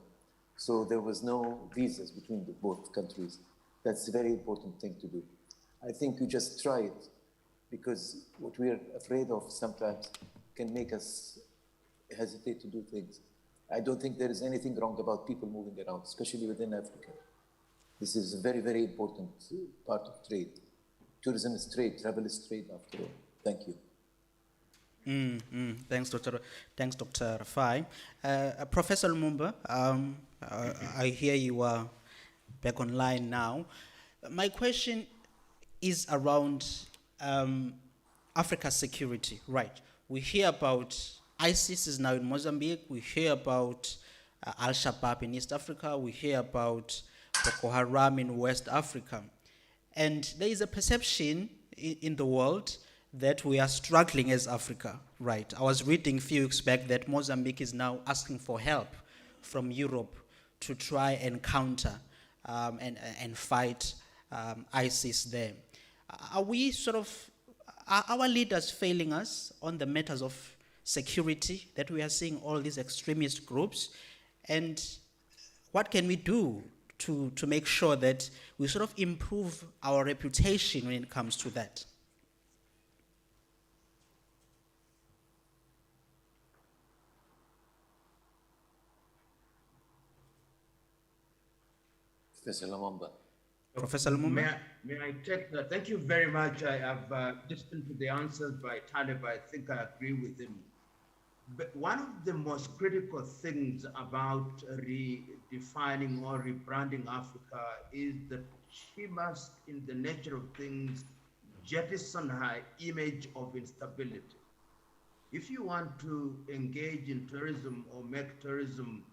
So there was no visas between both countries. That's a very important thing to do. I think you just try it because what we're afraid of sometimes can make us hesitate to do things. I don't think there is anything wrong about people moving around, especially within Africa. This is a very important part of trade. Tourism is trade, travel is trade after all. Thank you. Thanks, Dr. Rafai. Professor Lumumba, I hear you are back online now. My question is around Africa's security, right? We hear about ISIS is now in Mozambique. We hear about Al-Shabaab in East Africa. We hear about Boko Haram in West Africa. And there is a perception in the world that we are struggling as Africa, right? I was reading a few weeks back that Mozambique is now asking for help from Europe to try and counter and fight ISIS there. Are our leaders failing us on the matters of security that we are seeing all these extremist groups? And what can we do to make sure that we improve our reputation when it comes to that? Professor Lumumba. Professor Lumumba? May I take that? Thank you very much. I have listened to the answers by Taleb. I think I agree with him. But one of the most critical things about redefining or rebranding Africa is that she must, in the nature of things, jettison her image of instability. If you want to engage in tourism or make tourism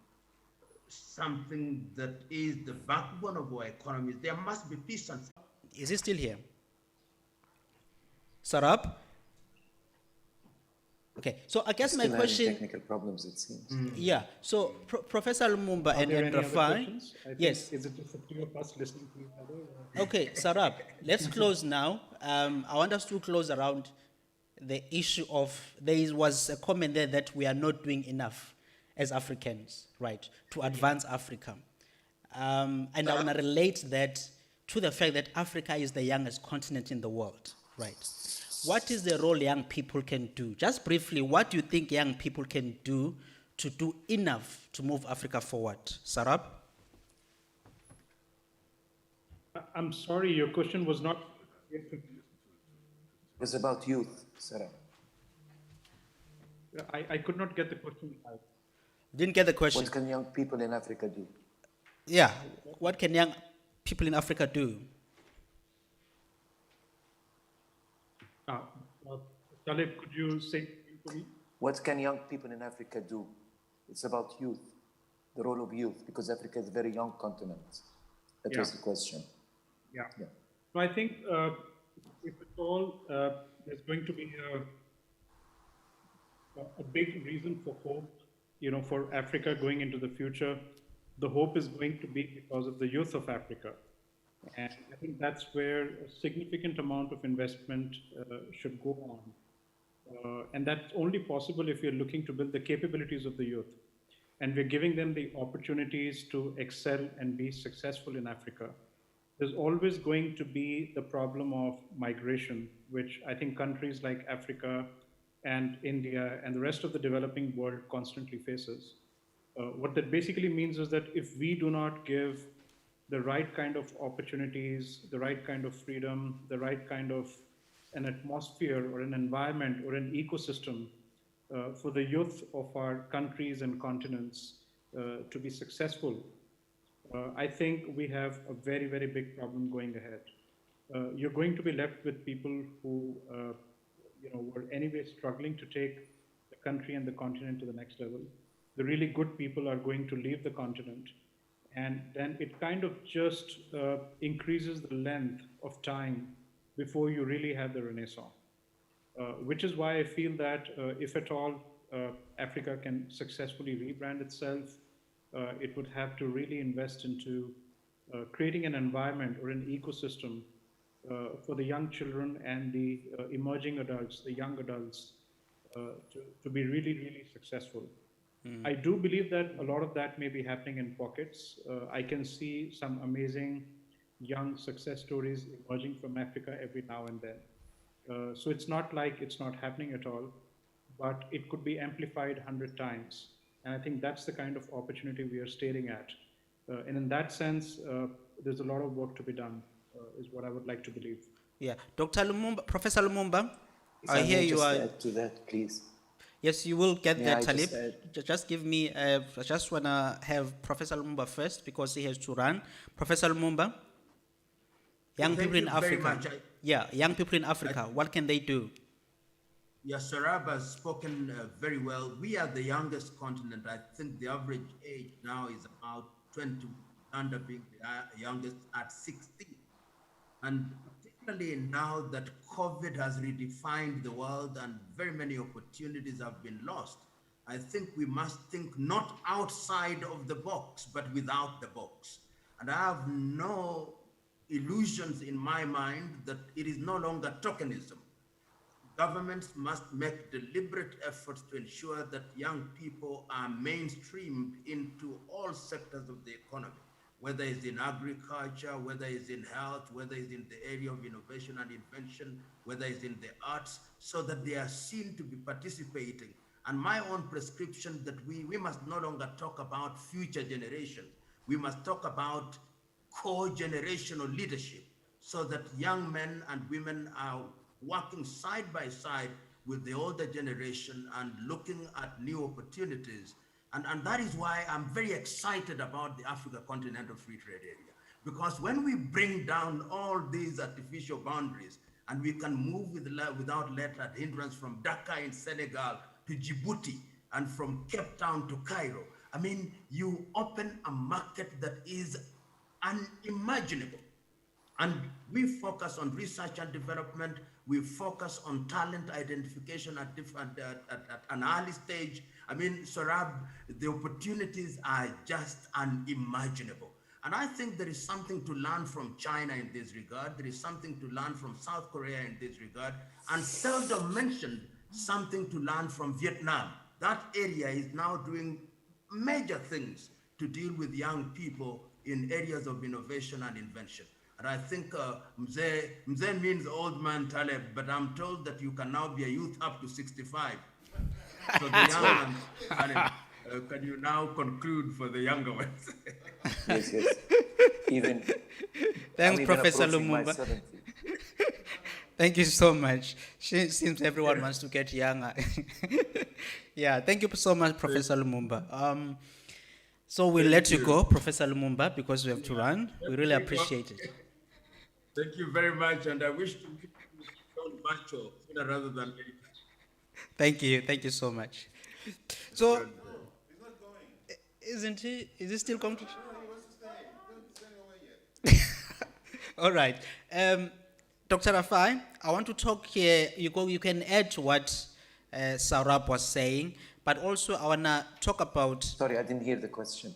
something that is the backbone of our economies, there must be peace and... Is he still here? Sarab? Okay, so I guess my question... Technical problems, it seems. Yeah, so Professor Lumumba and Rafai... Yes. Is it just the two of us listening to each other? Or? Okay, Sarab, let's close now. I want us to close around the issue of... There was a comment there that we are not doing enough as Africans, right, to advance Africa. And I want to relate that to the fact that Africa is the youngest continent in the world, right? What is the role young people can do? Just briefly, what do you think young people can do to do enough to move Africa forward? Sarab? I'm sorry, your question was not... It was about youth, Sarah. I could not get the question. Didn't get the question. What can young people in Africa do? Yeah, what can young people in Africa do? Talib, could you say to me? What can young people in Africa do? It's about youth, the role of youth, because Africa is a very young continent. That was the question. Yeah. So I think if at all, there's going to be a big reason for hope, for Africa going into the future. The hope is going to be because of the youth of Africa. And I think that's where a significant amount of investment should go on. And that's only possible if you're looking to build the capabilities of the youth. And we're giving them the opportunities to excel and be successful in Africa. There's always going to be the problem of migration, which I think countries like Africa and India and the rest of the developing world constantly faces. What that basically means is that if we do not give the right kind of opportunities, the right kind of freedom, the right kind of an atmosphere or an environment or an ecosystem for the youth of our countries and continents to be successful, I think we have a very, very big problem going ahead. You're going to be left with people who, were anyway struggling to take the country and the continent to the next level. The really good people are going to leave the continent, and then it kind of just increases the length of time before you really have the renaissance. Which is why I feel that if at all Africa can successfully rebrand itself, it would have to really invest into creating an environment or an ecosystem for the young children and the emerging adults, the young adults, to be really, really successful. I do believe that a lot of that may be happening in pockets. I can see some amazing young success stories emerging from Africa every now and then. So it's not like it's not happening at all, but it could be amplified 100 times. And I think that's the kind of opportunity we are staring at. And in that sense, there's a lot of work to be done, is what I would like to believe. Yeah, Dr. Lumumba, Professor Lumumba, If I hear may you just are. add to that, please. Yes, you will get May that, I Talib. just add? Just give me. I just wanna have Professor Lumumba first because he has to run. Professor Lumumba, young Thank people in you very Africa. much. Yeah, young people in Africa. What can they do? Yes, Sarab has spoken very well. We are the youngest continent. I think the average age now is about 20, under being the youngest at 16. And particularly now that COVID has redefined the world and very many opportunities have been lost, I think we must think not outside of the box, but without the box. And I have no illusions in my mind that it is no longer tokenism. Governments must make deliberate efforts to ensure that young people are mainstreamed into all sectors of the economy, whether it's in agriculture, whether it's in health, whether it's in the area of innovation and invention, whether it's in the arts, so that they are seen to be participating. And my own prescription that we must no longer talk about future generations. We must talk about co-generational leadership so that young men and women are working side by side with the older generation and looking at new opportunities. And that is why I'm very excited about the Africa Continental Free Trade Area. Because when we bring down all these artificial boundaries and we can move without let or hindrance from Dakar in Senegal to Djibouti and from Cape Town to Cairo, I mean, you open a market that is unimaginable. And we focus on research and development. We focus on talent identification at an early stage. I mean, Sorab, the opportunities are just unimaginable. And I think there is something to learn from China in this regard. There is something to learn from South Korea in this regard. And seldom mentioned, something to learn from Vietnam. That area is now doing major things to deal with young people in areas of innovation and invention. And I think Mzee means old man Taleb, but I'm told that you can now be a youth up to 65. So the young ones, Taleb, can you now conclude for the younger ones? Yes, yes. Even Thanks, I'm even Professor approaching my Lumumba. 70. Thank you so much. Seems everyone wants to get younger. Yeah, thank you so much, Professor Lumumba. So we'll let you go, Professor Lumumba, because we have to run. We really appreciate it. Thank you very much, and I wish to meet you virtual sooner rather than later. Thank you so much. So, isn't he? Is he still coming? All right. Dr. Rafai, I want to talk here. You can add to what Saurabh was saying, but also I want to talk about. Sorry, I didn't hear the question.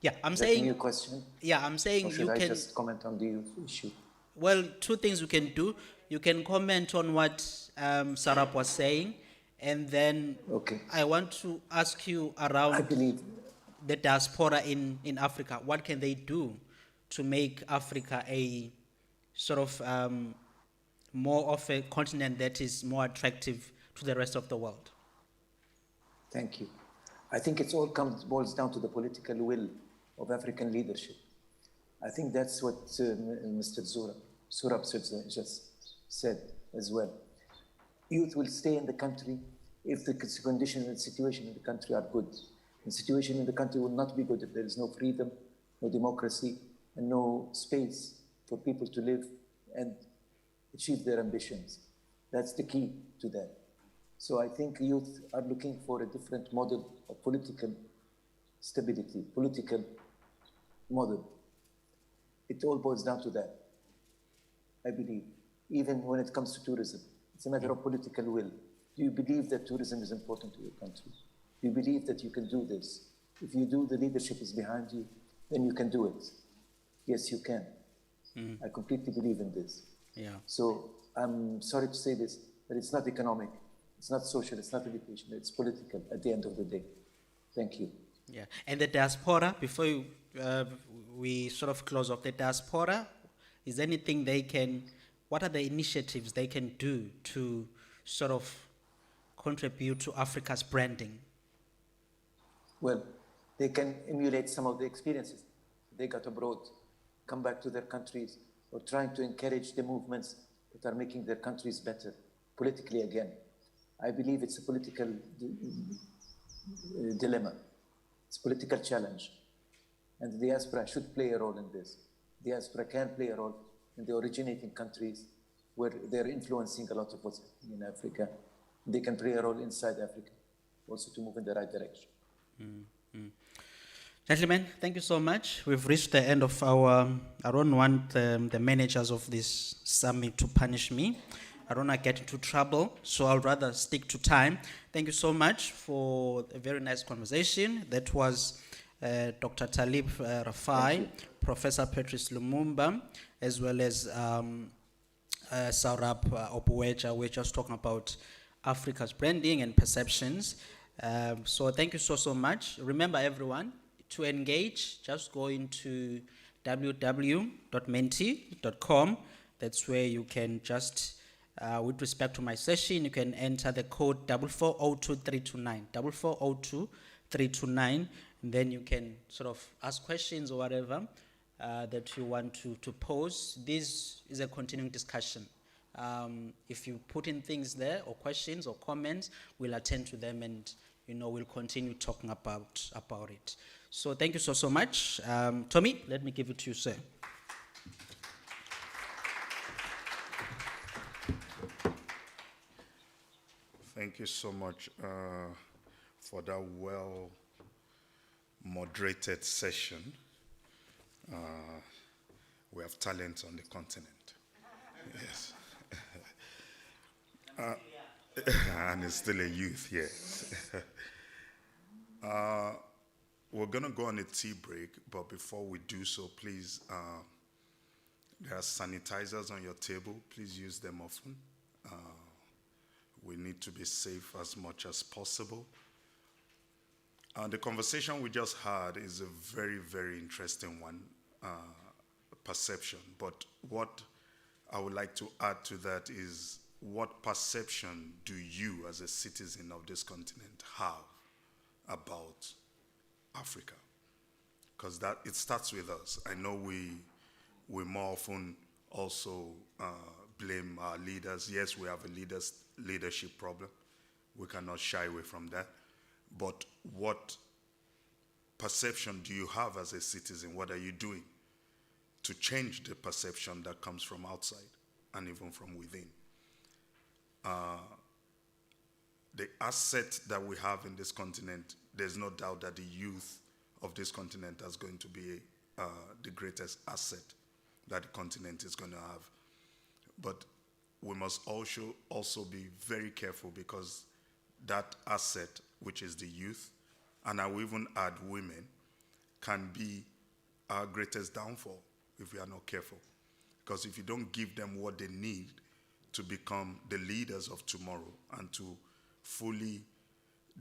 Yeah, I'm Is that a saying. new question? Yeah, I'm saying Or should you I can. just comment on the issue? Well, two things you can do. You can comment on what Saurabh was saying, and then Okay. I want to ask you I around believe the diaspora in Africa. What can they do to make Africa a sort of more of a continent that is more attractive to the rest of the world? Thank you. I think it all boils down to the political will of African leadership. I think that's what Mr. Surab just said as well. Youth will stay in the country if the conditions and situation in the country are good. The situation in the country will not be good if there is no freedom, no democracy, and no space for people to live and achieve their ambitions. That's the key to that. So I think youth are looking for a different model of political stability, political model. It all boils down to that, I believe, even when it comes to tourism. It's a matter of political will. Do you believe that tourism is important to your country? Do you believe that you can do this? If you do, the leadership is behind you, then you can do it. Yes, you can. I completely believe in this. Yeah. So I'm sorry to say this, but it's not economic, it's not social, it's not educational, it's political at the end of the day. Thank you. Yeah, and the diaspora, before we sort of close off, the diaspora, is there anything they can, what are the initiatives they can do to sort of contribute to Africa's branding? Well, they can emulate some of the experiences they got abroad, come back to their countries, or trying to encourage the movements that are making their countries better, politically again. I believe it's a political dilemma. It's a political challenge. And the diaspora should play a role in this. The diaspora can play a role in the originating countries where they're influencing a lot of what's happening in Africa. They can play a role inside Africa, also to move in the right direction. Gentlemen, thank you so much. We've reached the end of our, I don't want the managers of this summit to punish me. I don't want to get into trouble, so I'll rather stick to time. Thank you so much for a very nice conversation. That was Dr. Talib Rafai, Professor Patrice Lumumba, as well as Saurabh Opuwecha. We're just talking about Africa's branding and perceptions. So thank you so much. Remember, everyone, to engage, just go into www.menti.com. That's where you can just, with respect to my session, you can enter the code 4402329, 4402329, and then you can sort of ask questions or whatever that you want to pose. This is a continuing discussion. If you put in things there, or questions or comments, we'll attend to them, and we'll continue talking about it. So thank you so much. Tommy, let me give it to you, sir. Thank you so much for that well-moderated session. We have talent on the continent. Yes. And it's still a youth, yes. We're going to go on a tea break, but before we do so, please, there are sanitizers on your table. Please use them often. We need to be safe as much as possible. The conversation we just had is a very, very interesting one, perception. But what I would like to add to that is, what perception do you as a citizen of this continent have about Africa? Because it starts with us. I know we more often also blame our leaders. Yes, we have a leadership problem. We cannot shy away from that. But what perception do you have as a citizen? What are you doing to change the perception that comes from outside and even from within? The asset that we have in this continent, there's no doubt that the youth of this continent is going to be the greatest asset that the continent is going to have. But we must also be very careful, because that asset, which is the youth, and I will even add women, can be our greatest downfall if we are not careful. Because if you don't give them what they need to become the leaders of tomorrow and to fully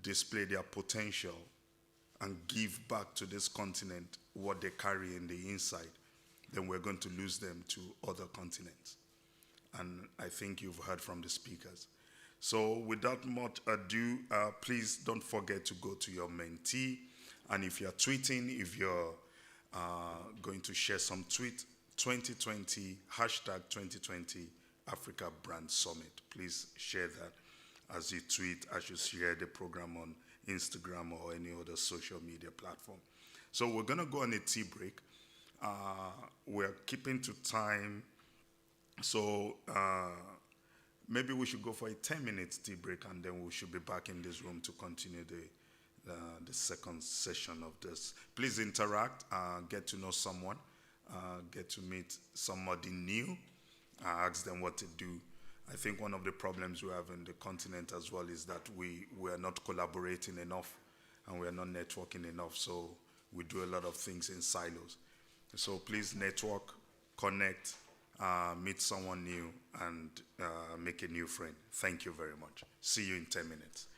display their potential and give back to this continent what they carry in the inside, then we're going to lose them to other continents. And I think you've heard from the speakers. So without much ado, please don't forget to go to your mentee. And if you're tweeting, if you're going to share some tweet, 2020, hashtag 2020 Africa Brand Summit. Please share that as you tweet, as you share the program on Instagram or any other social media platform. So we're going to go on a tea break. We're keeping to time. So maybe we should go for a 10-minute tea break, and then we should be back in this room to continue the second session of this. Please interact, get to know someone, get to meet somebody new, ask them what to do. I think one of the problems we have in the continent as well is that we are not collaborating enough and we are not networking enough, so we do a lot of things in silos. So please network, connect, meet someone new, and make a new friend. Thank you very much. See you in 10 minutes.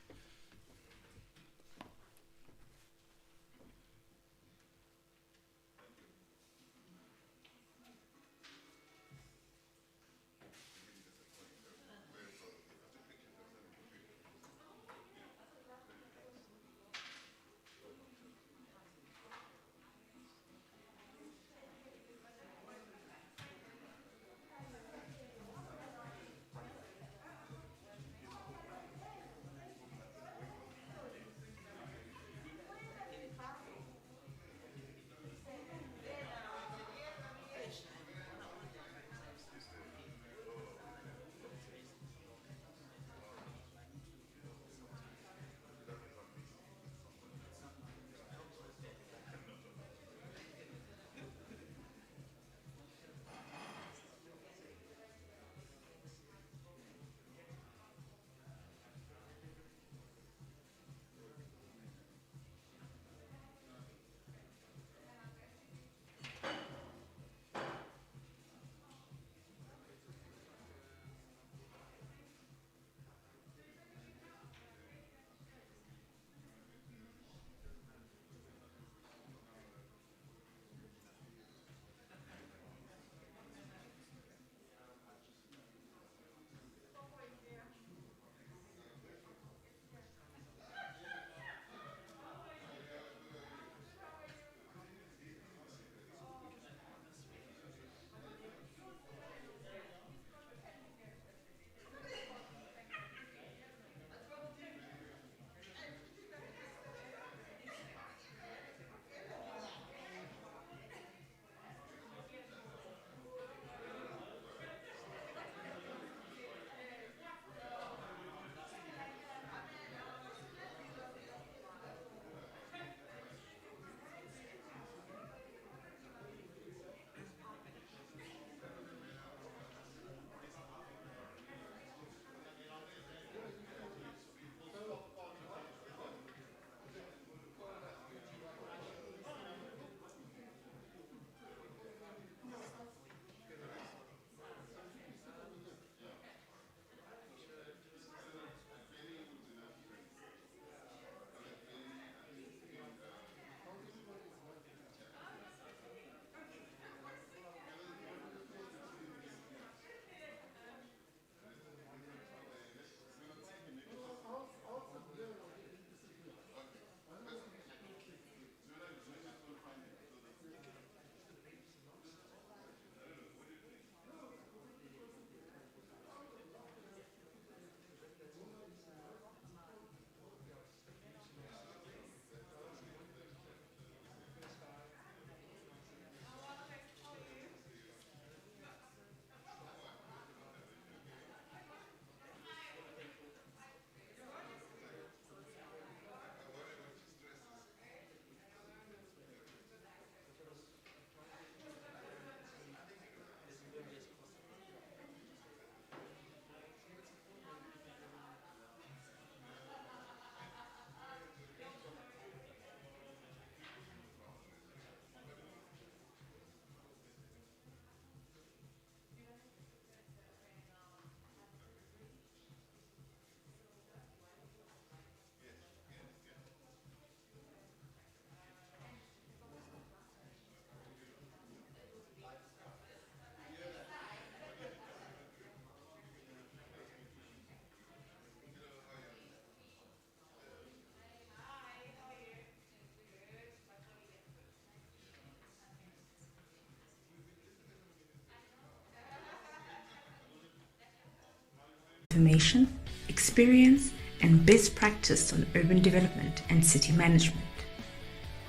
information, experience, and best practice on urban development and city management.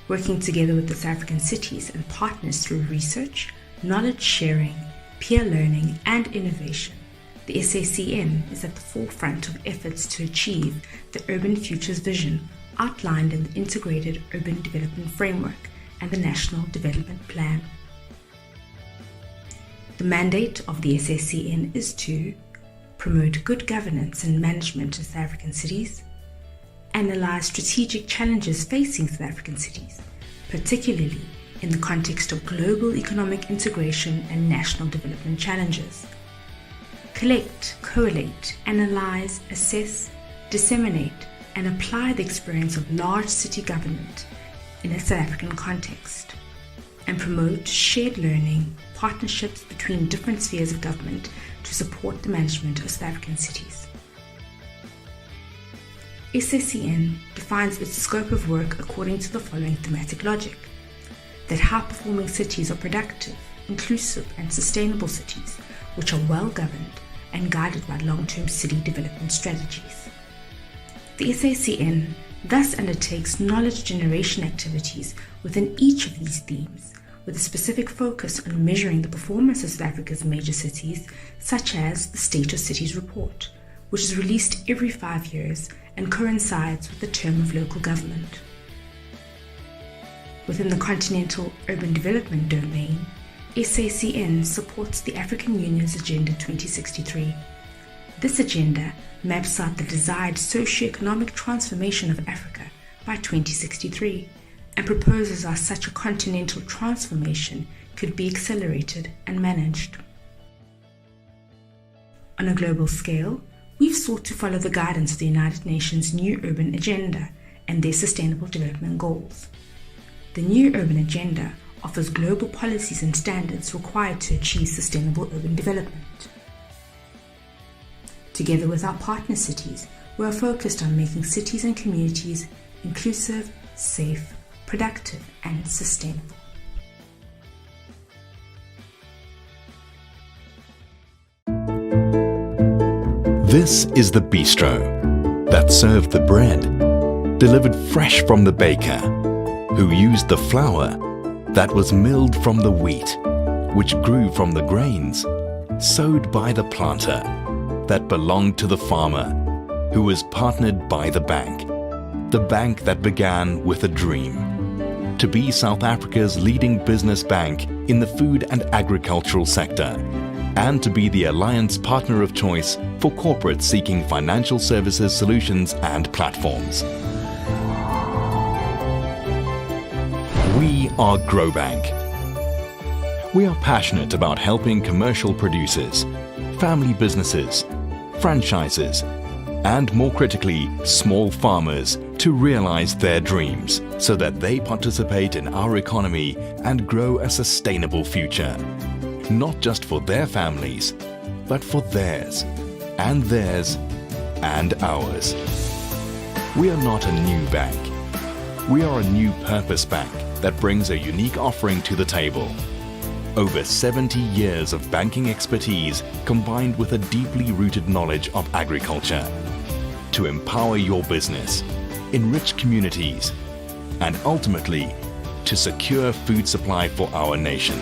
Working together with the South African cities and partners through research, knowledge sharing, peer learning, and innovation, the SACN is at the forefront of efforts to achieve the Urban Futures Vision outlined in the Integrated Urban Development Framework and the National Development Plan. The mandate of the SACN is to promote good governance and management in South African cities, analyze strategic challenges facing South African cities, particularly in the context of global economic integration and national development challenges, collect, collate, analyze, assess, disseminate, and apply the experience of large city government in a South African context, and promote shared learning, partnerships between different spheres of government to support the management of South African cities. SACN defines its scope of work according to the following thematic logic: that high-performing cities are productive, inclusive, and sustainable cities which are well-governed and guided by long-term city development strategies. The SACN thus undertakes knowledge generation activities within each of these themes, with a specific focus on measuring the performance of South Africa's major cities, such as the State of Cities Report, which is released every 5 years and coincides with the term of local government. Within the continental urban development domain, SACN supports the African Union's Agenda 2063. This agenda maps out the desired socio-economic transformation of Africa by 2063 and proposes how such a continental transformation could be accelerated and managed. On a global scale, we've sought to follow the guidance of the United Nations New Urban Agenda and their Sustainable Development Goals. The New Urban Agenda offers global policies and standards required to achieve sustainable urban development. Together with our partner cities, we are focused on making cities and communities inclusive, safe, productive, and sustainable. This is the bistro that served the bread, delivered fresh from the baker, who used the flour that was milled from the wheat, which grew from the grains, sowed by the planter, that belonged to the farmer, who was partnered by the bank that began with a dream, to be South Africa's leading business bank in the food and agricultural sector, and to be the alliance partner of choice for corporates seeking financial services solutions and platforms. We are GrowBank. We are passionate about helping commercial producers, family businesses, franchises, and more critically, small farmers to realize their dreams so that they participate in our economy and grow a sustainable future. Not just for their families, but for theirs, and theirs, and ours. We are not a new bank. We are a new purpose bank that brings a unique offering to the table. Over 70 years of banking expertise combined with a deeply rooted knowledge of agriculture to empower your business, enrich communities, and ultimately to secure food supply for our nation.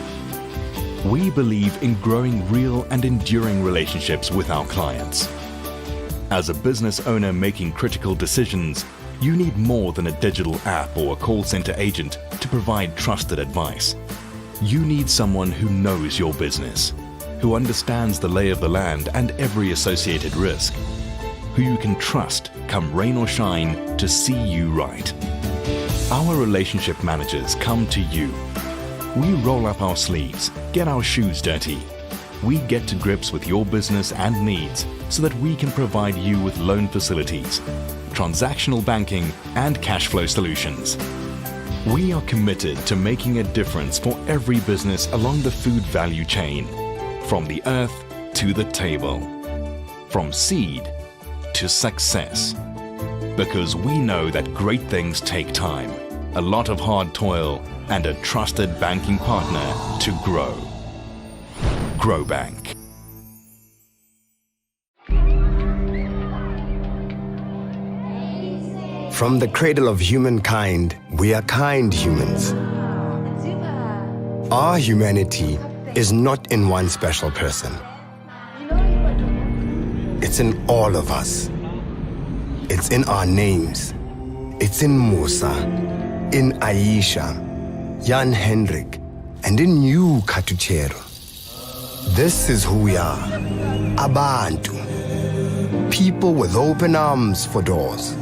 We believe in growing real and enduring relationships with our clients. As a business owner making critical decisions, you need more than a digital app or a call center agent to provide trusted advice. You need someone who knows your business, who understands the lay of the land and every associated risk, who you can trust, come rain or shine, to see you right. Our relationship managers come to you. We roll up our sleeves, get our shoes dirty. We get to grips with your business and needs so that we can provide you with loan facilities, transactional banking, and cash flow solutions. We are committed to making a difference for every business along the food value chain, from the earth to the table, from seed to success. Because we know that great things take time, a lot of hard toil, and a trusted banking partner to grow. GrowBank. From the cradle of humankind, we are kind humans. Our humanity is not in one special person. It's in all of us. It's in our names. It's in Musa, in Aisha, Jan Hendrik, and in you, Katuchero. This is who we are. Abantu. People with open arms for doors.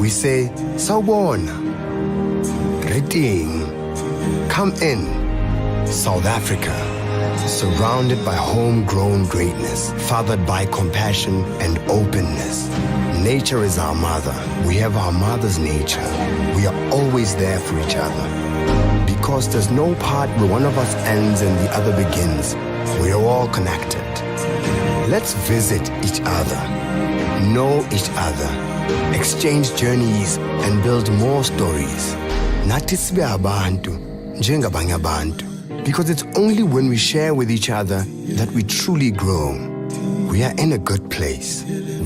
We say, Sawubona, Greeting, come in, South Africa, surrounded by homegrown greatness, fathered by compassion and openness. Nature is our mother. We have our mother's nature. We are always there for each other. Because there's no part where one of us ends and the other begins. We are all connected. Let's visit each other, know each other, exchange journeys and build more stories. Nathi sibe abantu njengabanye abantu. Because it's only when we share with each other that we truly grow. We are in a good place.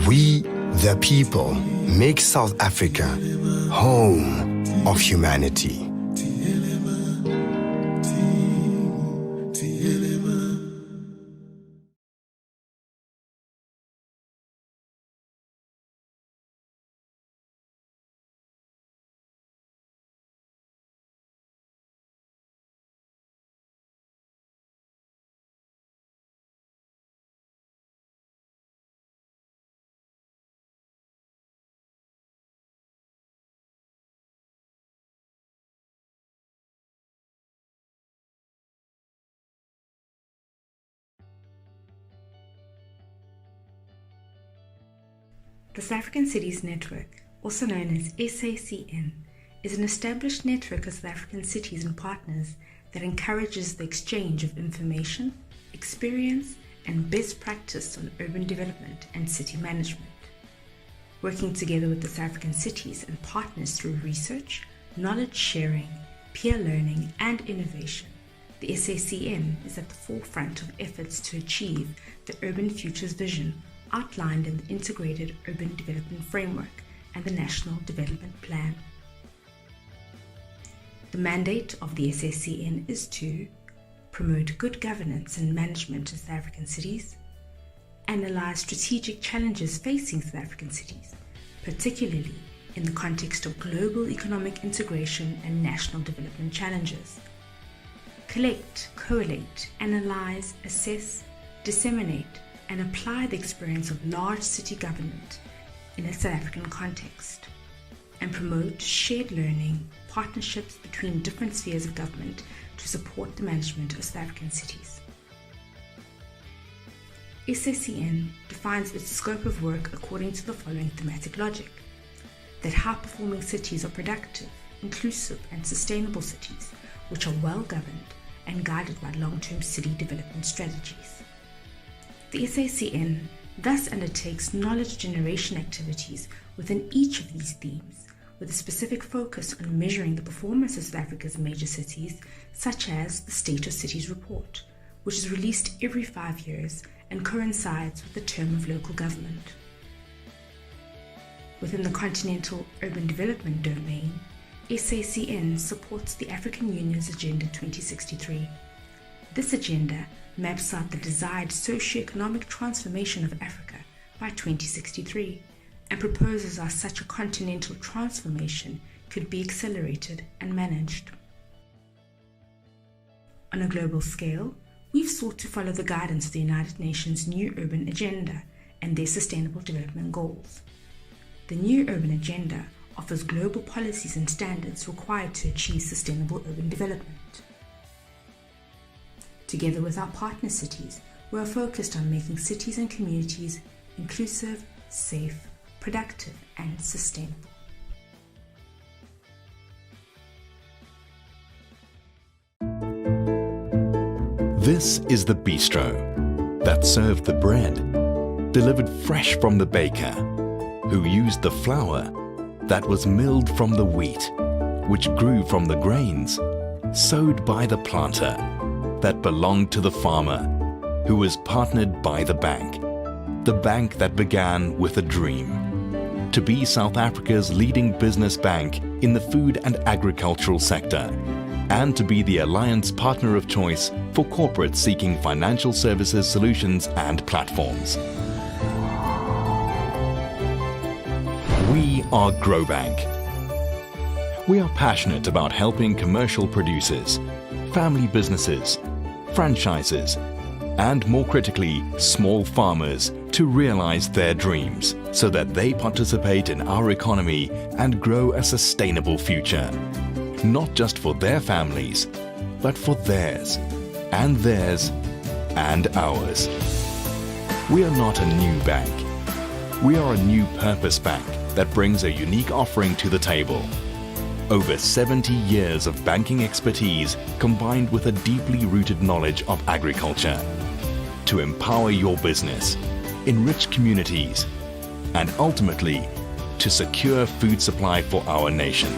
We, the people, make South Africa home of humanity. The South African Cities Network, also known as SACN, is an established network of South African cities and partners that encourages the exchange of information, experience, and best practice on urban development and city management. Working together with the South African cities and partners through research, knowledge sharing, peer learning, and innovation, the SACN is at the forefront of efforts to achieve the Urban Futures Vision outlined in the Integrated Urban Development Framework and the National Development Plan. The mandate of the SACN is to promote good governance and management in South African cities, analyze strategic challenges facing South African cities, particularly in the context of global economic integration and national development challenges, collect, collate, analyze, assess, disseminate, and apply the experience of large city government in a South African context, and promote shared learning, partnerships between different spheres of government to support the management of South African cities. SACN defines its scope of work according to the following thematic logic: that high-performing cities are productive, inclusive, and sustainable cities which are well-governed and guided by long-term city development strategies. The SACN thus undertakes knowledge generation activities within each of these themes, with a specific focus on measuring the performance of South Africa's major cities, such as the State of Cities Report, which is released every 5 years and coincides with the term of local government. Within the continental urban development domain, SACN supports the African Union's Agenda 2063. This agenda maps out the desired socio-economic transformation of Africa by 2063 and proposes how such a continental transformation could be accelerated and managed. On a global scale, we've sought to follow the guidance of the United Nations New Urban Agenda and their Sustainable Development Goals. The New Urban Agenda offers global policies and standards required to achieve sustainable urban development. Together with our partner cities, we are focused on making cities and communities inclusive, safe, productive, and sustainable. This is the bistro that served the bread, delivered fresh from the baker, who used the flour that was milled from the wheat, which grew from the grains, sowed by the planter, that belonged to the farmer, who was partnered by the bank that began with a dream. to be South Africa's leading business bank in the food and agricultural sector, and to be the alliance partner of choice for corporates seeking financial services solutions and platforms. We are Growbank. We are passionate about helping commercial producers, family businesses, franchises, and more critically, small farmers to realize their dreams so that they participate in our economy and grow a sustainable future. Not just for their families, but for theirs, and theirs, and ours. We are not a new bank. We are a new purpose bank that brings a unique offering to the table. Over 70 years of banking expertise combined with a deeply rooted knowledge of agriculture to empower your business, enrich communities, and ultimately to secure food supply for our nation.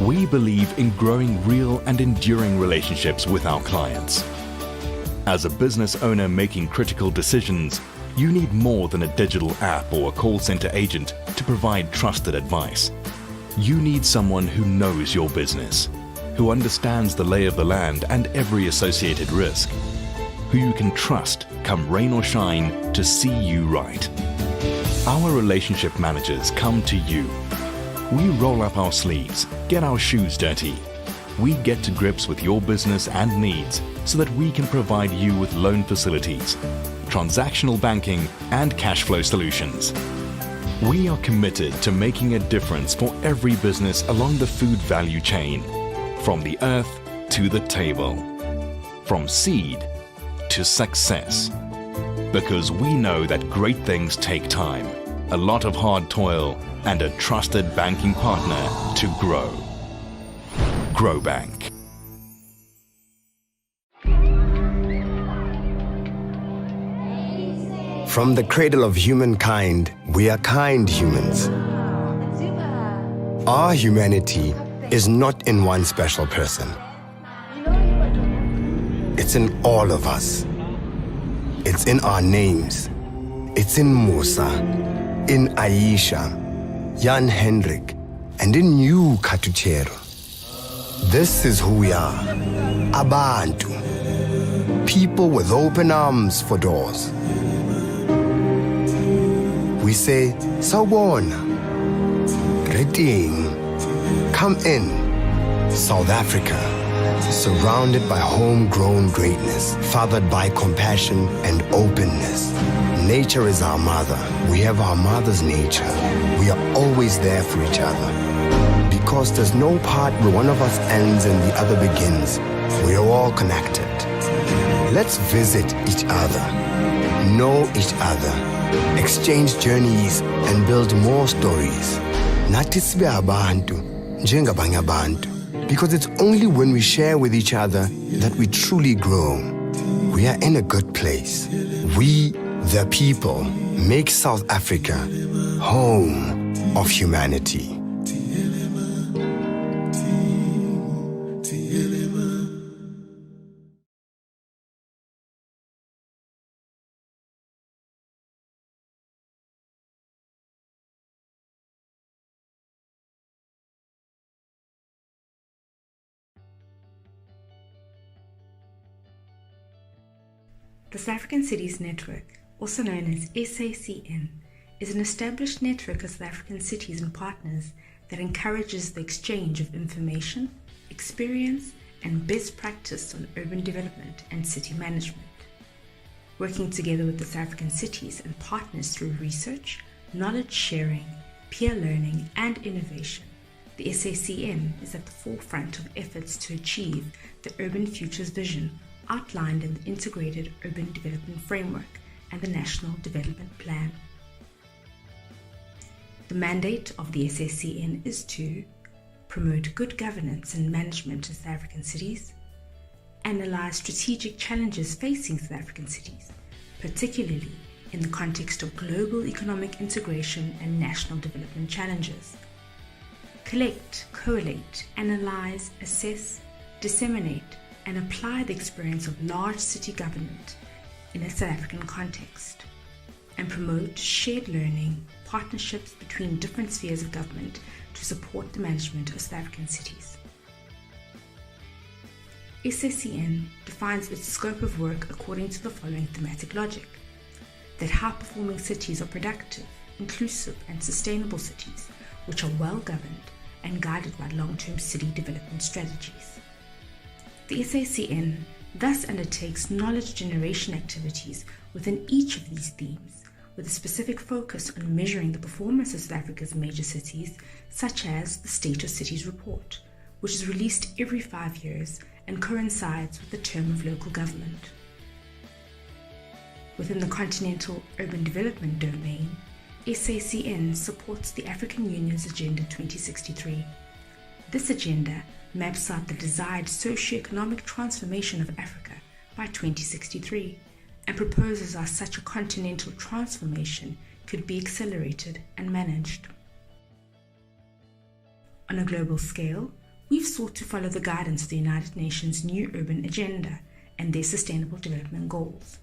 We believe in growing real and enduring relationships with our clients. As a business owner making critical decisions, you need more than a digital app or a call center agent to provide trusted advice. You need someone who knows your business, who understands the lay of the land and every associated risk, who you can trust come rain or shine to see you right. Our relationship managers come to you. We roll up our sleeves, get our shoes dirty. We get to grips with your business and needs so that we can provide you with loan facilities, transactional banking, and cash flow solutions. We are committed to making a difference for every business along the food value chain, from the earth to the table, from seed to success. Because we know that great things take time, a lot of hard toil, and a trusted banking partner to grow. Growbank. From the cradle of humankind, we are kind humans. Our humanity is not in one special person. It's in all of us. It's in our names. It's in Musa, in Aisha, Jan Hendrik, and in you, Katuchero. This is who we are. Abantu. People with open arms for doors. We say, Sawubona, Reting, come in. South Africa, surrounded by homegrown greatness, fathered by compassion and openness. Nature is our mother. We have our mother's nature. We are always there for each other. Because there's no part where one of us ends and the other begins. We are all connected. Let's visit each other, know each other, exchange journeys, and build more stories. Nathi sibe abantu, njengabanye abantu. Because it's only when we share with each other that we truly grow. We are in a good place. We, the people, make South Africa home of humanity. The South African Cities Network, also known as SACN, is an established network of South African cities and partners that encourages the exchange of information, experience, and best practice on urban development and city management. Working together with the South African cities and partners through research, knowledge sharing, peer learning, and innovation, the SACN is at the forefront of efforts to achieve the Urban Futures Vision outlined in the Integrated Urban Development Framework and the National Development Plan. The mandate of the SACN is to promote good governance and management in South African cities, analyze strategic challenges facing South African cities, particularly in the context of global economic integration and national development challenges, collect, collate, analyze, assess, disseminate, and apply the experience of large city government in a South African context, and promote shared learning, partnerships between different spheres of government to support the management of South African cities. SACN defines its scope of work according to the following thematic logic: that high-performing cities are productive, inclusive and sustainable cities which are well-governed and guided by long-term city development strategies. The SACN thus undertakes knowledge generation activities within each of these themes, with a specific focus on measuring the performance of South Africa's major cities, such as the State of Cities report, which is released every 5 years and coincides with the term of local government. Within the continental urban development domain, SACN supports the African Union's Agenda 2063. This agenda maps out the desired socio-economic transformation of Africa by 2063 and proposes how such a continental transformation could be accelerated and managed. On a global scale, we've sought to follow the guidance of the United Nations New Urban Agenda and their Sustainable Development Goals.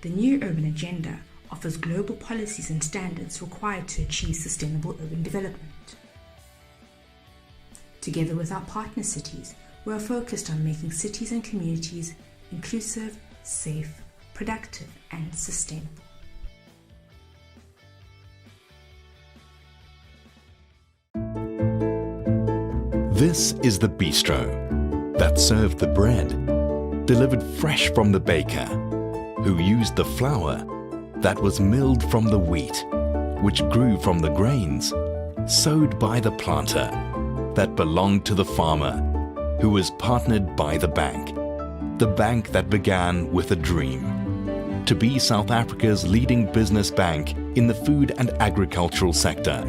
The New Urban Agenda offers global policies and standards required to achieve sustainable urban development. Together with our partner cities, we are focused on making cities and communities inclusive, safe, productive, and sustainable. This is the bistro that served the bread, delivered fresh from the baker, who used the flour that was milled from the wheat, which grew from the grains, sowed by the planter, that belonged to the farmer, who was partnered by the bank that began with a dream, to be South Africa's leading business bank in the food and agricultural sector,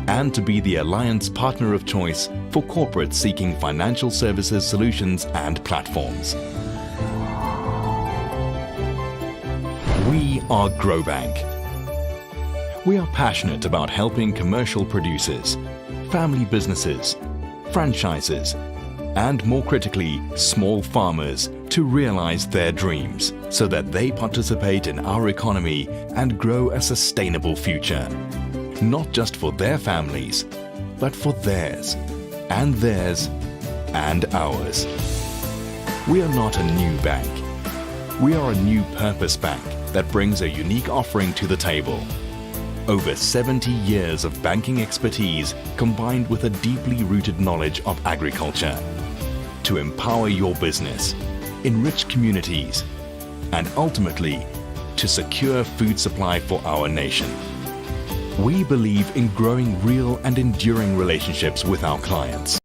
and to be the alliance partner of choice for corporates seeking financial services solutions and platforms. We are Growbank. We are passionate about helping commercial producers, family businesses, franchises, and more critically, small farmers to realize their dreams so that they participate in our economy and grow a sustainable future. Not just for their families, but for theirs, and theirs, and ours. We are not a new bank. We are a new purpose bank that brings a unique offering to the table. Over 70 years of banking expertise combined with a deeply rooted knowledge of agriculture to empower your business, enrich communities, and ultimately to secure food supply for our nation. We believe in growing real and enduring relationships with our clients.